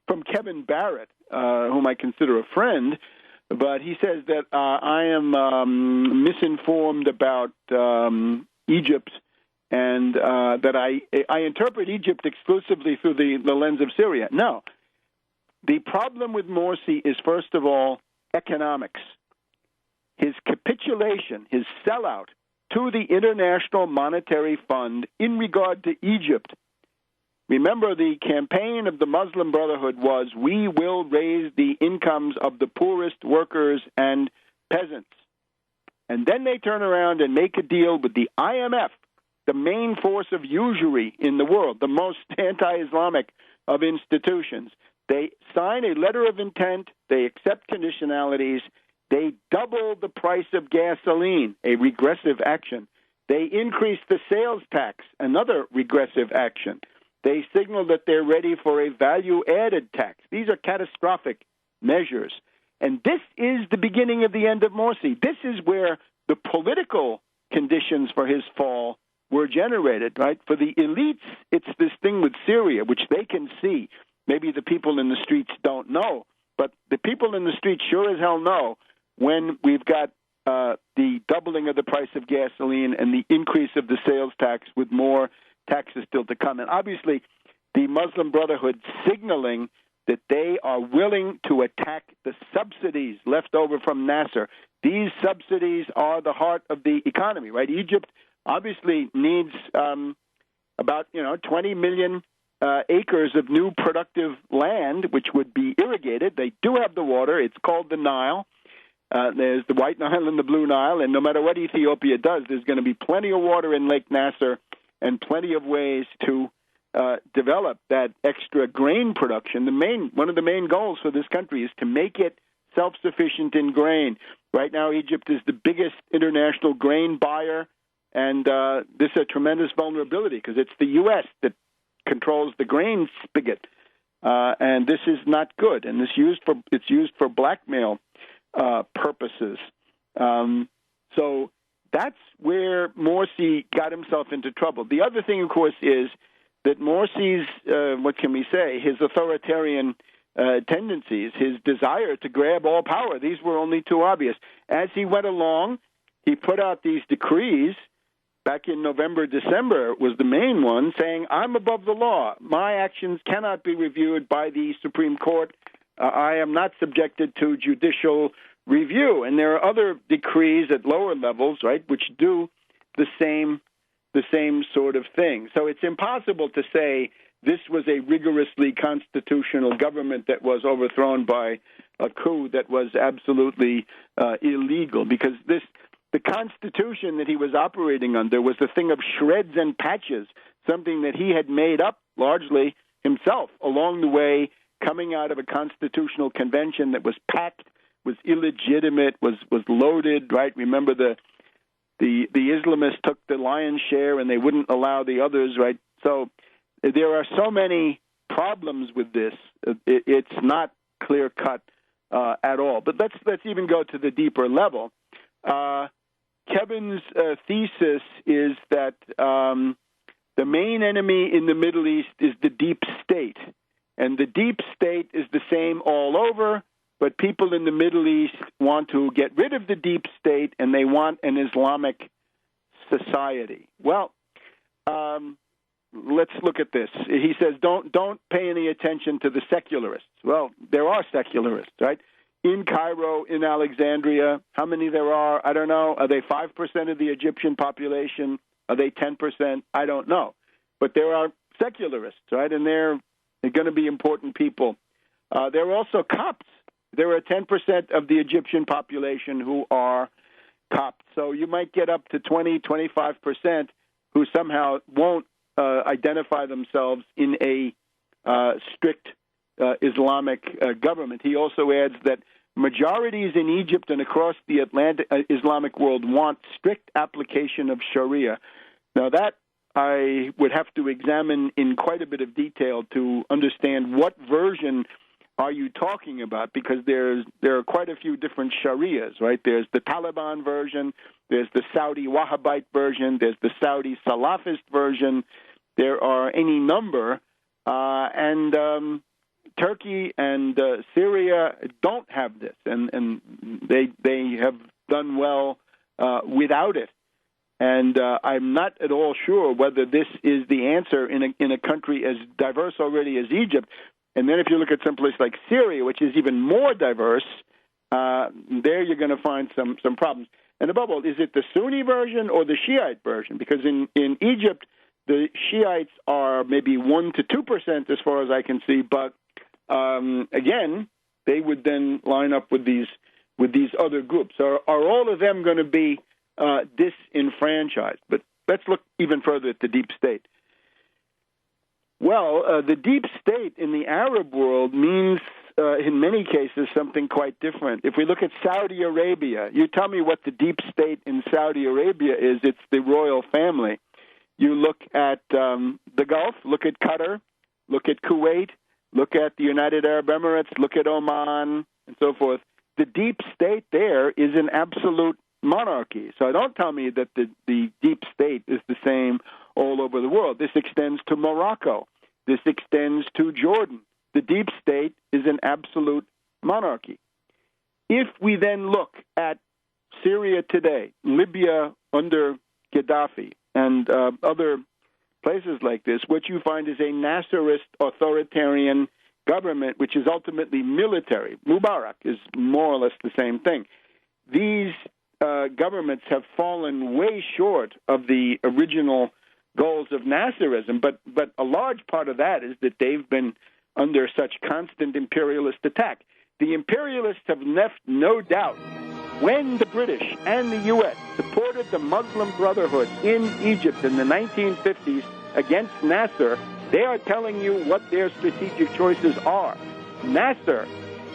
from Kevin Barrett, whom I consider a friend, but he says that I am misinformed about Egypt and that I interpret Egypt exclusively through the lens of Syria. No. The problem with Morsi is, first of all, economics. His capitulation, his sellout to the International Monetary Fund in regard to Egypt. Remember, the campaign of the Muslim Brotherhood was, we will raise the incomes of the poorest workers and peasants. And then they turn around and make a deal with the IMF, the main force of usury in the world, the most anti-Islamic of institutions. They sign a letter of intent, they accept conditionalities, they double the price of gasoline, a regressive action. They increase the sales tax, another regressive action. They signal that they're ready for a value-added tax. These are catastrophic measures. And this is the beginning of the end of Morsi. This is where the political conditions for his fall were generated, right? For the elites, it's this thing with Syria, which they can see. Maybe the people in the streets don't know, but the people in the streets sure as hell know when we've got the doubling of the price of gasoline and the increase of the sales tax with more taxes still to come. And obviously, the Muslim Brotherhood signaling that they are willing to attack the subsidies left over from Nasser. These subsidies are the heart of the economy, right? Egypt obviously needs about 20 million acres of new productive land, which would be irrigated. They do have the water. It's called the Nile. There's the White Nile and the Blue Nile, and no matter what Ethiopia does, there's going to be plenty of water in Lake Nasser and plenty of ways to develop that extra grain production. One of the main goals for this country is to make it self-sufficient in grain. Right now, Egypt is the biggest international grain buyer, and this is a tremendous vulnerability because it's the U.S. that controls the grain spigot, and this is not good. And it's used for blackmail purposes. So that's where Morsi got himself into trouble. The other thing, of course, is that Morsi's, his authoritarian tendencies, his desire to grab all power, these were only too obvious. As he went along, he put out these decrees back in November, December was the main one, saying, I'm above the law. My actions cannot be reviewed by the Supreme Court. I am not subjected to judicial review. And there are other decrees at lower levels, right, which do the same sort of thing. So it's impossible to say this was a rigorously constitutional government that was overthrown by a coup that was absolutely illegal, because the Constitution that he was operating under was a thing of shreds and patches, something that he had made up largely himself along the way, coming out of a constitutional convention that was packed, was illegitimate, was loaded, right? Remember the Islamists took the lion's share and they wouldn't allow the others, right? So there are so many problems with this. It's not clear-cut at all. But let's even go to the deeper level. Kevin's thesis is that the main enemy in the Middle East is the deep state. And the deep state is the same all over, but people in the Middle East want to get rid of the deep state, and they want an Islamic society. Well, let's look at this. He says, don't pay any attention to the secularists. Well, there are secularists, right? In Cairo, in Alexandria, how many there are, I don't know. Are they 5% of the Egyptian population? Are they 10%? I don't know. But there are secularists, right? And they're going to be important people. There are also Copts. There are 10% of the Egyptian population who are Copts. So you might get up to 20, 25% who somehow won't identify themselves in a strict Islamic government. He also adds that majorities in Egypt and across the Islamic world want strict application of Sharia. Now, that I would have to examine in quite a bit of detail to understand what version are you talking about, because there are quite a few different Sharias, right? There's the Taliban version, there's the Saudi Wahhabite version, there's the Saudi Salafist version. There are any number, and Turkey and Syria don't have this, and they have done well without it. And I'm not at all sure whether this is the answer in a country as diverse already as Egypt. And then if you look at someplace like Syria, which is even more diverse, there you're going to find some problems. And above all, is it the Sunni version or the Shiite version? Because in Egypt, the Shiites are maybe 1% to 2% as far as I can see, but again, they would then line up with these other groups. Are all of them going to be disenfranchised? But let's look even further at the deep state. Well, the deep state in the Arab world means, in many cases, something quite different. If we look at Saudi Arabia, you tell me what the deep state in Saudi Arabia is. It's the royal family. You look at the Gulf, look at Qatar, look at Kuwait, look at the United Arab Emirates, look at Oman, and so forth. The deep state there is an absolute monarchy. So don't tell me that the deep state is the same all over the world. This extends to Morocco. This extends to Jordan. The deep state is an absolute monarchy. If we then look at Syria today, Libya under Gaddafi, and other places like this, what you find is a Nasserist authoritarian government, which is ultimately military. Mubarak is more or less the same thing. These governments have fallen way short of the original goals of Nasserism, but a large part of that is that they've been under such constant imperialist attack. The imperialists have left no doubt when the British and the U.S. supported the Muslim Brotherhood in Egypt in the 1950s against Nasser, they are telling you what their strategic choices are. Nasser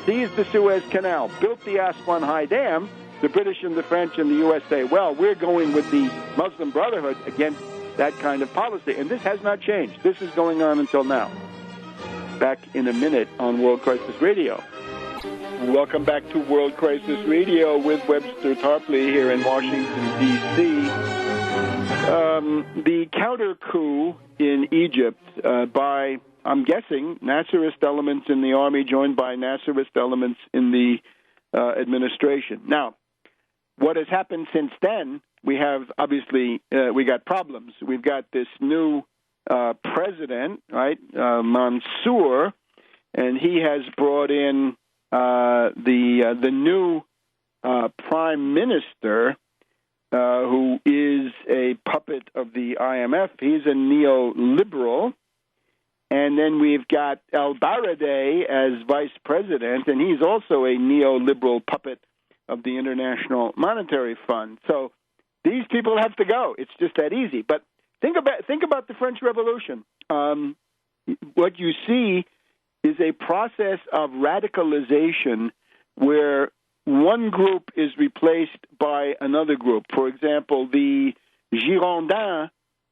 seized the Suez Canal, built the Aswan High Dam. The British and the French and the U.S. say, well, we're going with the Muslim Brotherhood against that kind of policy. And this has not changed. This is going on until now. Back in a minute on World Crisis Radio. Welcome back to World Crisis Radio with Webster Tarpley here in Washington, D.C. The counter-coup in Egypt by, I'm guessing, Nasserist elements in the army joined by Nasserist elements in the administration. Now, what has happened since then, we have, obviously, we got problems. We've got this new president, right, Mansour, and he has brought in the new prime minister, who is a puppet of the IMF. He's a neoliberal. And then we've got al-Baradei as vice president, and he's also a neoliberal puppet of the International Monetary Fund. So these people have to go. It's just that easy. But think about the French Revolution. What you see is a process of radicalization where one group is replaced by another group. For example, the Girondins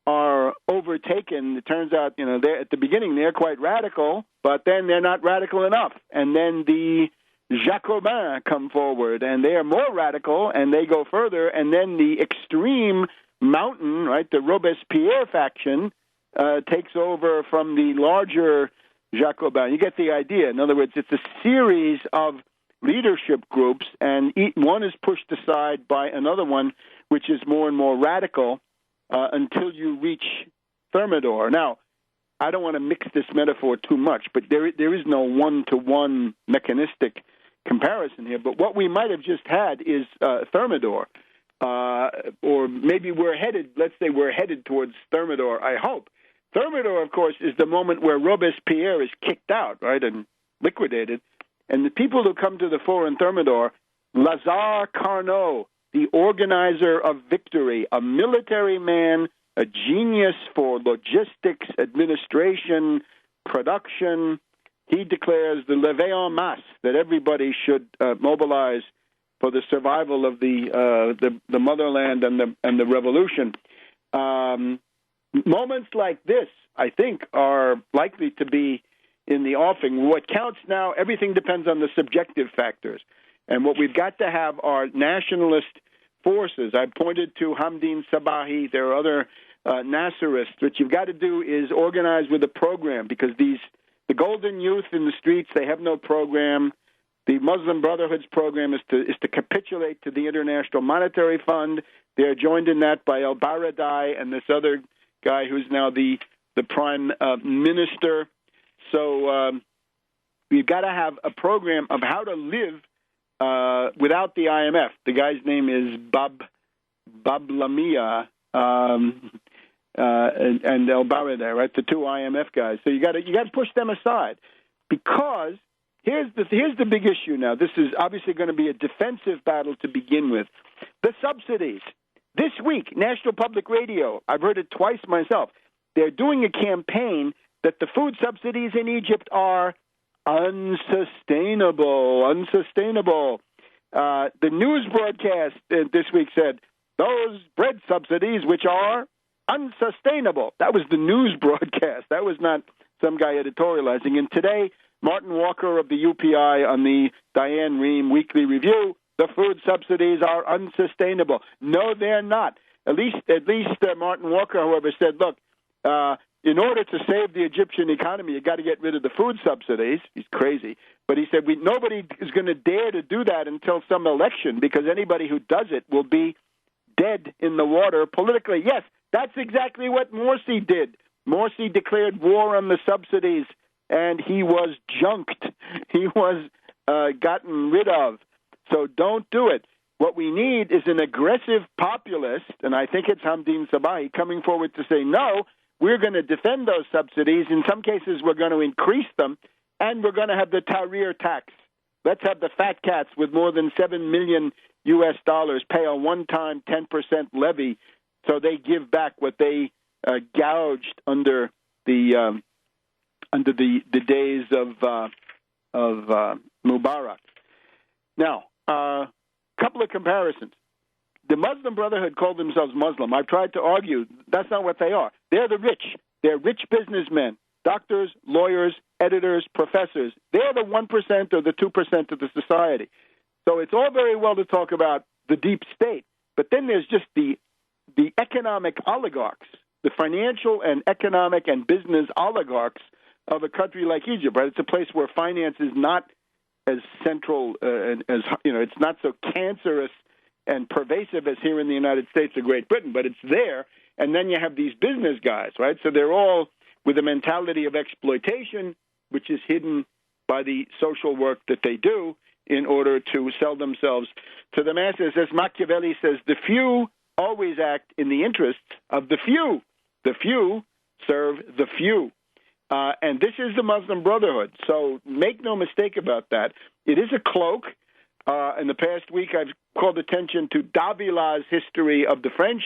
are overtaken. It turns out, they're, at the beginning they're quite radical, but then they're not radical enough. And then the Jacobins come forward, and they are more radical, and they go further. And then the extreme mountain, right, the Robespierre faction, takes over from the larger Jacobins. You get the idea. In other words, it's a series of leadership groups, and one is pushed aside by another one, which is more and more radical, until you reach Thermidor. Now, I don't want to mix this metaphor too much, but there is no one-to-one mechanistic comparison here. But what we might have just had is Thermidor, or maybe let's say we're headed towards Thermidor, I hope. Thermidor, of course, is the moment where Robespierre is kicked out, right, and liquidated. And the people who come to the fore in Thermidor, Lazare Carnot, the organizer of victory, a military man, a genius for logistics, administration, production. He declares the levée en masse, that everybody should mobilize for the survival of the motherland and the revolution. Moments like this, I think, are likely to be in the offing. What counts now, everything depends on the subjective factors. And what we've got to have are nationalist forces. I pointed to Hamdin Sabahi. There are other Nasserists. What you've got to do is organize with a program, because the Golden Youth in the streets, they have no program. The Muslim Brotherhood's program is to capitulate to the International Monetary Fund. They're joined in that by al-Baradei and this other guy who's now the prime minister. So we've got to have a program of how to live without the IMF. The guy's name is Bab Lamia and El Baradei, right? The two IMF guys. So you got to push them aside, because here's the big issue now. This is obviously going to be a defensive battle to begin with. The subsidies. This week, National Public Radio, I've heard it twice myself, they're doing a campaign that the food subsidies in Egypt are unsustainable. The news broadcast this week said, those bread subsidies, which are unsustainable. That was the news broadcast. That was not some guy editorializing. And today, Martin Walker of the UPI on the Diane Rehm Weekly Review, the food subsidies are unsustainable. No, they're not. At least Martin Walker, however, said, look, in order to save the Egyptian economy, you got to get rid of the food subsidies. He's crazy. But he said nobody is going to dare to do that until some election, because anybody who does it will be dead in the water politically. Yes, that's exactly what Morsi did. Morsi declared war on the subsidies, and he was junked. He was gotten rid of. So don't do it. What we need is an aggressive populist, and I think it's Hamdin Sabahi, coming forward to say, no, we're going to defend those subsidies. In some cases, we're going to increase them, and we're going to have the Tahrir tax. Let's have the fat cats with more than $7 million pay a one-time 10% levy, so they give back what they gouged under the days of Mubarak. Now, a couple of comparisons. The Muslim Brotherhood called themselves Muslim. I've tried to argue that's not what they are. They're the rich. They're rich businessmen, doctors, lawyers, editors, professors. They're the 1% or the 2% of the society. So it's all very well to talk about the deep state, but then there's just the economic oligarchs, the financial and economic and business oligarchs of a country like Egypt, right? It's a place where finance is not as central, it's not so cancerous and pervasive as here in the United States or Great Britain, but it's there. And then you have these business guys, right? So they're all with a mentality of exploitation, which is hidden by the social work that they do in order to sell themselves to the masses. As Machiavelli says, the few always act in the interests of the few. The few serve the few. And this is the Muslim Brotherhood. So make no mistake about that. It is a cloak. In the past week, I've called attention to Davila's history of the French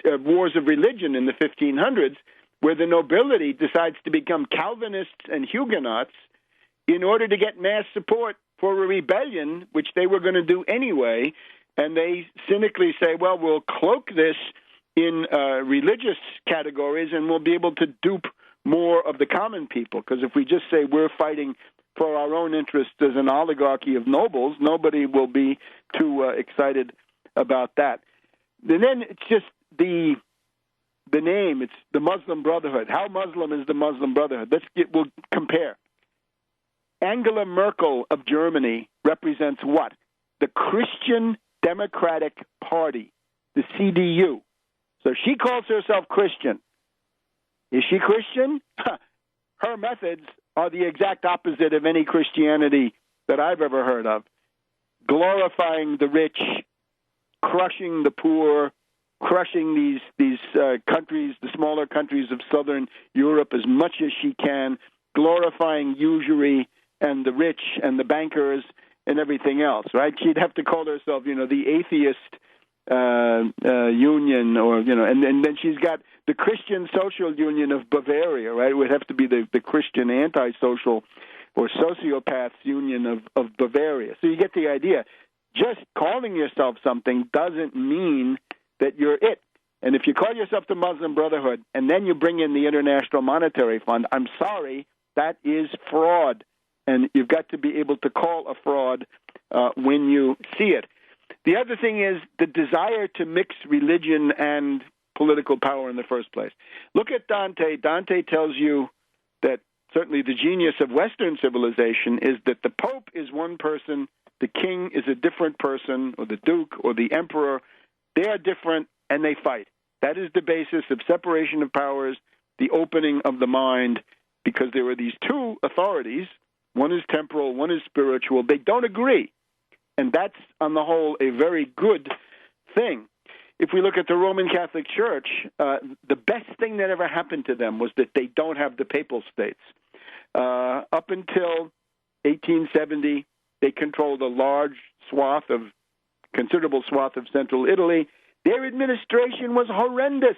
wars of religion in the 1500s, where the nobility decides to become Calvinists and Huguenots in order to get mass support for a rebellion, which they were going to do anyway. And they cynically say, well, we'll cloak this in religious categories and we'll be able to dupe more of the common people. Because if we just say we're fighting for our own interests as an oligarchy of nobles, nobody will be too excited about that. And then it's just the name. It's the Muslim Brotherhood. How Muslim is the Muslim Brotherhood? We'll compare. Angela Merkel of Germany represents what? The Christian Democratic Party, the CDU. So she calls herself Christian. Is she Christian? Her methods are the exact opposite of any Christianity that I've ever heard of. Glorifying the rich, crushing the poor, crushing these countries, the smaller countries of southern Europe as much as she can, glorifying usury and the rich and the bankers and everything else, right? She'd have to call herself, the atheist union, or, and then she's got the Christian Social Union of Bavaria, right? It would have to be the Christian antisocial or sociopaths union of Bavaria. So you get the idea. Just calling yourself something doesn't mean that you're it. And if you call yourself the Muslim Brotherhood and then you bring in the International Monetary Fund, I'm sorry, that is fraud. And you've got to be able to call a fraud when you see it. The other thing is the desire to mix religion and political power in the first place. Look at Dante. Dante tells you that certainly the genius of Western civilization is that the Pope is one person, the king is a different person, or the duke or the emperor. They are different, and they fight. That is the basis of separation of powers, the opening of the mind, because there are these two authorities. One is temporal, one is spiritual. They don't agree. And that's, on the whole, a very good thing. If we look at the Roman Catholic Church, the best thing that ever happened to them was that they don't have the papal states. Up until 1870, they controlled a considerable swath of central Italy. Their administration was horrendous.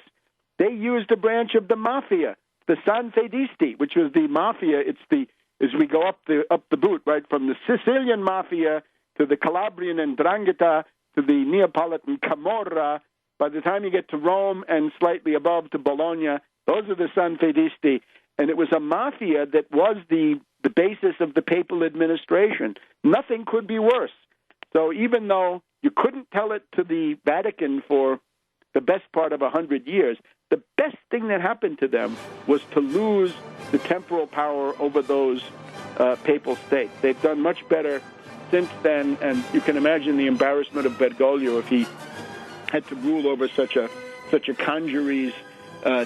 They used a branch of the mafia, the Sanfedisti, which was the mafia. As we go up the boot, right, from the Sicilian mafia to the Calabrian and 'Ndrangheta to the Neapolitan Camorra. By the time you get to Rome and slightly above to Bologna, those are the Sanfedisti. And it was a mafia that was the basis of the papal administration. Nothing could be worse. So even though you couldn't tell it to the Vatican for the best part of 100 years, the best thing that happened to them was to lose the temporal power over those papal states. They've done much better since then, and you can imagine the embarrassment of Bergoglio if he had to rule over such a congeries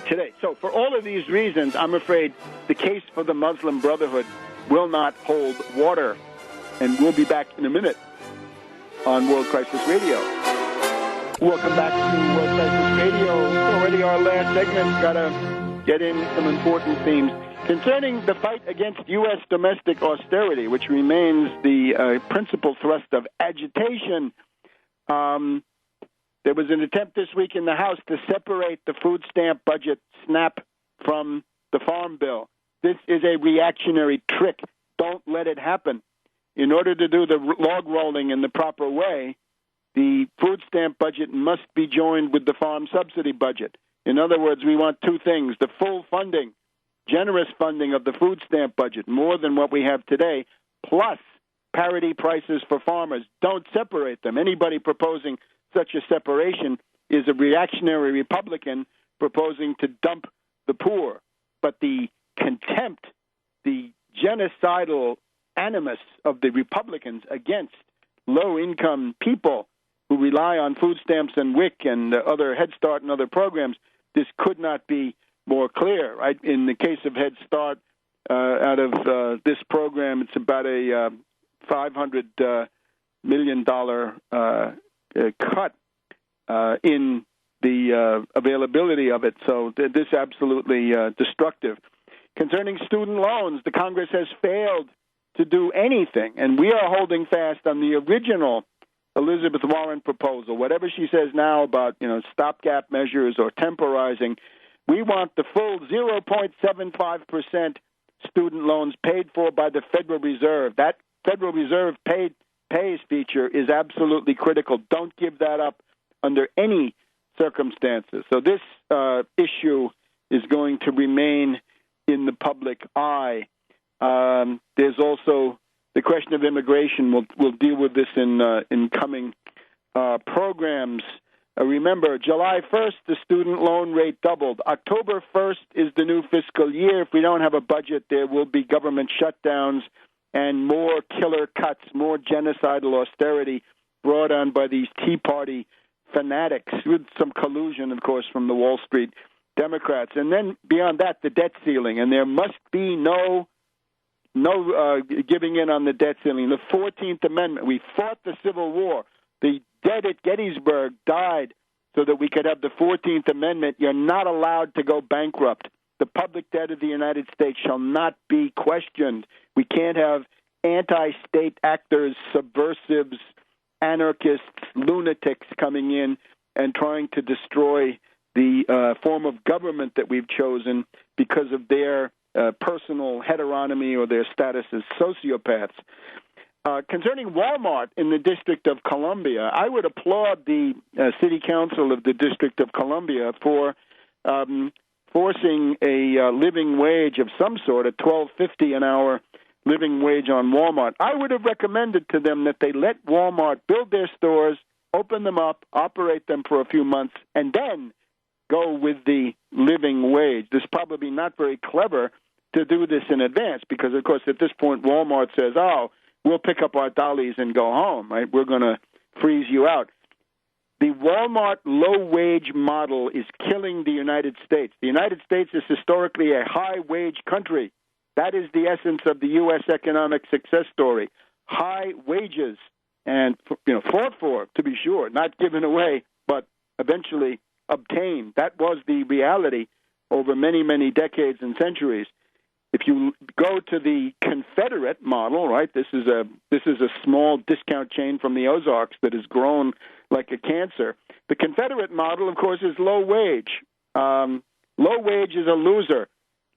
today. So for all of these reasons, I'm afraid the case for the Muslim Brotherhood will not hold water. And we'll be back in a minute on World Crisis Radio. Welcome back to World Crisis Radio. It's already our last segment. Got to get in some important themes. Concerning the fight against U.S. domestic austerity, which remains the principal thrust of agitation, there was an attempt this week in the House to separate the food stamp budget, SNAP, from the Farm Bill. This is a reactionary trick. Don't let it happen. In order to do the log rolling in the proper way, the food stamp budget must be joined with the farm subsidy budget. In other words, we want two things: the full funding, generous funding of the food stamp budget, more than what we have today, plus parity prices for farmers. Don't separate them. Anybody proposing such a separation is a reactionary Republican proposing to dump the poor. But the contempt, the genocidal animus of the Republicans against low-income people who who rely on food stamps and WIC and other Head Start and other programs, this could not be more clear, right? In the case of Head Start, out of this program, it's about a $500 million cut in the availability of it. So this is absolutely destructive. Concerning student loans, the Congress has failed to do anything, and we are holding fast on the original Elizabeth Warren proposal. Whatever she says now about, stopgap measures or temporizing, we want the full 0.75% student loans paid for by the Federal Reserve. That Federal Reserve pays feature is absolutely critical. Don't give that up under any circumstances. So this issue is going to remain in the public eye. There's also the question of immigration. We'll deal with this in coming programs. Remember, July 1st, the student loan rate doubled. October 1st is the new fiscal year. If we don't have a budget, there will be government shutdowns and more killer cuts, more genocidal austerity brought on by these Tea Party fanatics with some collusion, of course, from the Wall Street Democrats. And then beyond that, the debt ceiling. And there must be no giving in on the debt ceiling. The 14th Amendment, we fought the Civil War. The debt at Gettysburg died so that we could have the 14th Amendment. You're not allowed to go bankrupt. The public debt of the United States shall not be questioned. We can't have anti-state actors, subversives, anarchists, lunatics coming in and trying to destroy the form of government that we've chosen because of their personal heteronomy or their status as sociopaths. Concerning Walmart in the District of Columbia, I would applaud the City Council of the District of Columbia for forcing a living wage of some sort, a $12.50 an hour living wage on Walmart. I would have recommended to them that they let Walmart build their stores, open them up, operate them for a few months, and then go with the living wage. This is probably not very clever to do this in advance because, of course, at this point, Walmart says, we'll pick up our dollies and go home, right? We're going to freeze you out. The Walmart low-wage model is killing the United States. The United States is historically a high-wage country. That is the essence of the U.S. economic success story. High wages and, fought for, to be sure, not given away, but eventually obtained. That was the reality over many, many decades and centuries. If you go to the Confederate model, right, this is a small discount chain from the Ozarks that has grown like a cancer. The Confederate model, of course, is low wage. Low wage is a loser.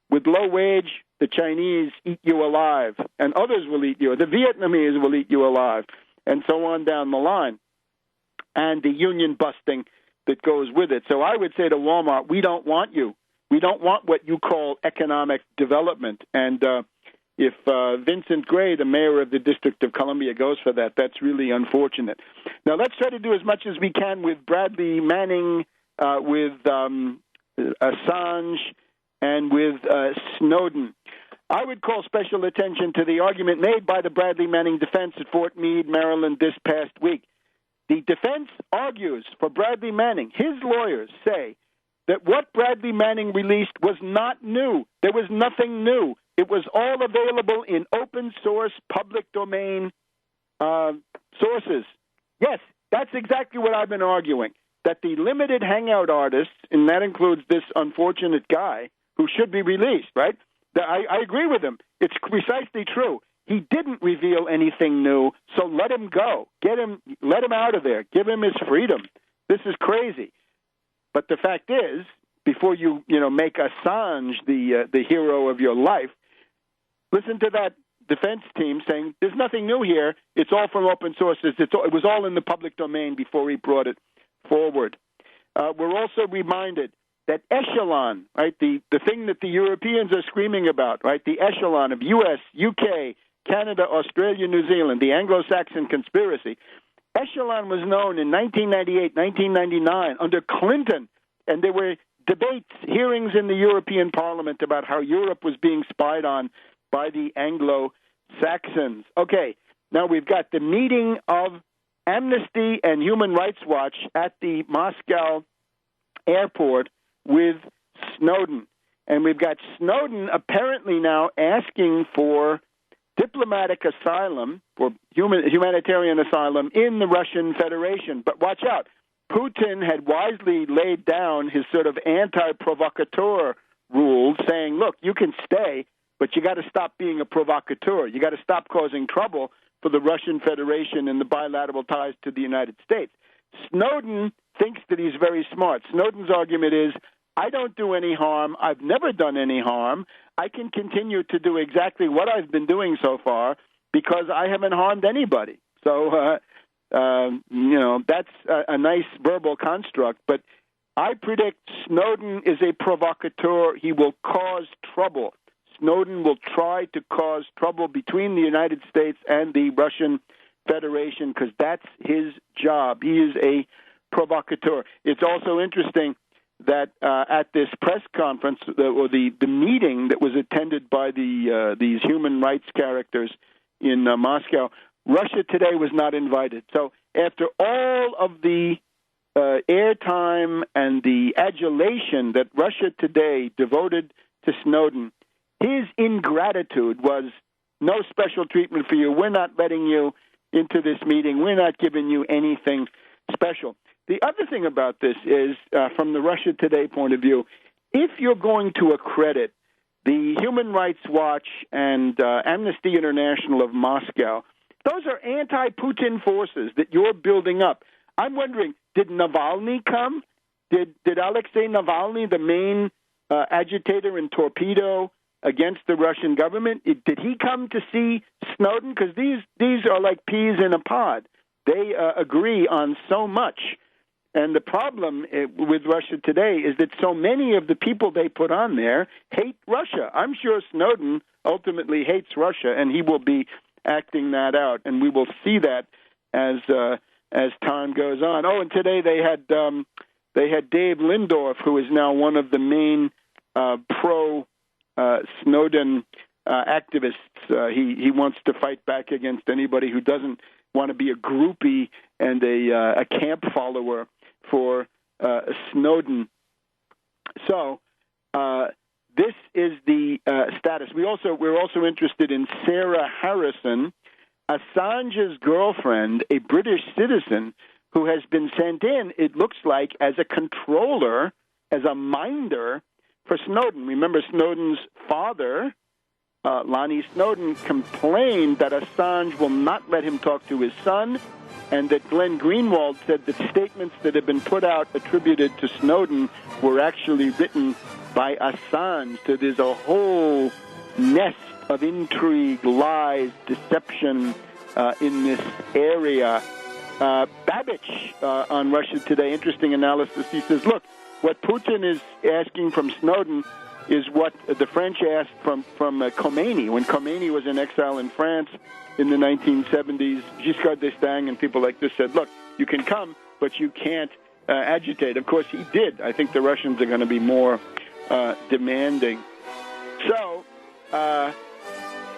With low wage, the Chinese eat you alive, and others will eat you. The Vietnamese will eat you alive, and so on down the line. And the union busting that goes with it. So I would say to Walmart, we don't want you. We don't want what you call economic development. And if Vincent Gray, the mayor of the District of Columbia, goes for that, that's really unfortunate. Now, let's try to do as much as we can with Bradley Manning, with Assange, and with Snowden. I would call special attention to the argument made by the Bradley Manning defense at Fort Meade, Maryland, this past week. The defense argues for Bradley Manning. His lawyers say that what Bradley Manning released was not new. There was nothing new. It was all available in open source, public domain sources. Yes, that's exactly what I've been arguing, that the limited hangout artists, and that includes this unfortunate guy who should be released, right? I agree with him. It's precisely true. He didn't reveal anything new, so let him go. Let him out of there. Give him his freedom. This is crazy. But the fact is, before you make Assange the hero of your life, listen to that defense team saying there's nothing new here. It's all from open sources. It was all in the public domain before he brought it forward. We're also reminded that echelon, right, the thing that the Europeans are screaming about, right, the echelon of U.S., U.K., Canada, Australia, New Zealand, the Anglo-Saxon conspiracy. Echelon was known in 1998, 1999 under Clinton, and there were debates, hearings in the European Parliament about how Europe was being spied on by the Anglo-Saxons. Okay, now we've got the meeting of Amnesty and Human Rights Watch at the Moscow airport with Snowden. And we've got Snowden apparently now asking for diplomatic asylum, for humanitarian asylum in the Russian Federation. But watch out. Putin had wisely laid down his sort of anti-provocateur rules, saying, look, you can stay, but you got to stop being a provocateur. You got to stop causing trouble for the Russian Federation and the bilateral ties to the United States. Snowden thinks that he's very smart. Snowden's argument is, I don't do any harm. I've never done any harm. I can continue to do exactly what I've been doing so far because I haven't harmed anybody. So, that's a nice verbal construct. But I predict Snowden is a provocateur. He will cause trouble. Snowden will try to cause trouble between the United States and the Russian Federation because that's his job. He is a provocateur. It's also interesting that at this press conference or the meeting that was attended by these human rights characters in Moscow, Russia Today was not invited. So after all of the airtime and the adulation that Russia Today devoted to Snowden, his ingratitude was no special treatment for you. We're not letting you into this meeting. We're not giving you anything special. The other thing about this is, from the Russia Today point of view, if you're going to accredit the Human Rights Watch and Amnesty International of Moscow, those are anti-Putin forces that you're building up. I'm wondering, did Navalny come? Did Alexei Navalny, the main agitator and torpedo against the Russian government, did he come to see Snowden? Because these are like peas in a pod. They agree on so much. And the problem with Russia Today is that so many of the people they put on there hate Russia. I'm sure Snowden ultimately hates Russia, and he will be acting that out. And we will see that as time goes on. Oh, and today they had Dave Lindorf, who is now one of the main pro-Snowden activists. He wants to fight back against anybody who doesn't want to be a groupie and a camp follower for Snowden. So this is the status. We're also interested in Sarah Harrison, Assange's girlfriend, a British citizen who has been sent in, it looks like, as a controller, as a minder for Snowden. Remember, Snowden's father, Lonnie Snowden, complained that Assange will not let him talk to his son, and that Glenn Greenwald said that statements that had been put out attributed to Snowden were actually written by Assange. So there's a whole nest of intrigue, lies, deception in this area. Babbage on Russia Today, interesting analysis. He says, look, what Putin is asking from Snowden is what the French asked from Khomeini. When Khomeini was in exile in France in the 1970s, Giscard d'Estaing and people like this said, look, you can come, but you can't agitate. Of course, he did. I think the Russians are going to be more demanding. So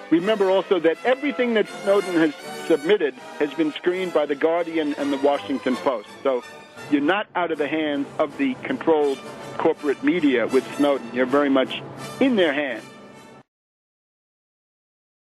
remember also that everything that Snowden has submitted has been screened by The Guardian and The Washington Post. So you're not out of the hands of the controlled corporate media with Snowden. You're very much in their hands.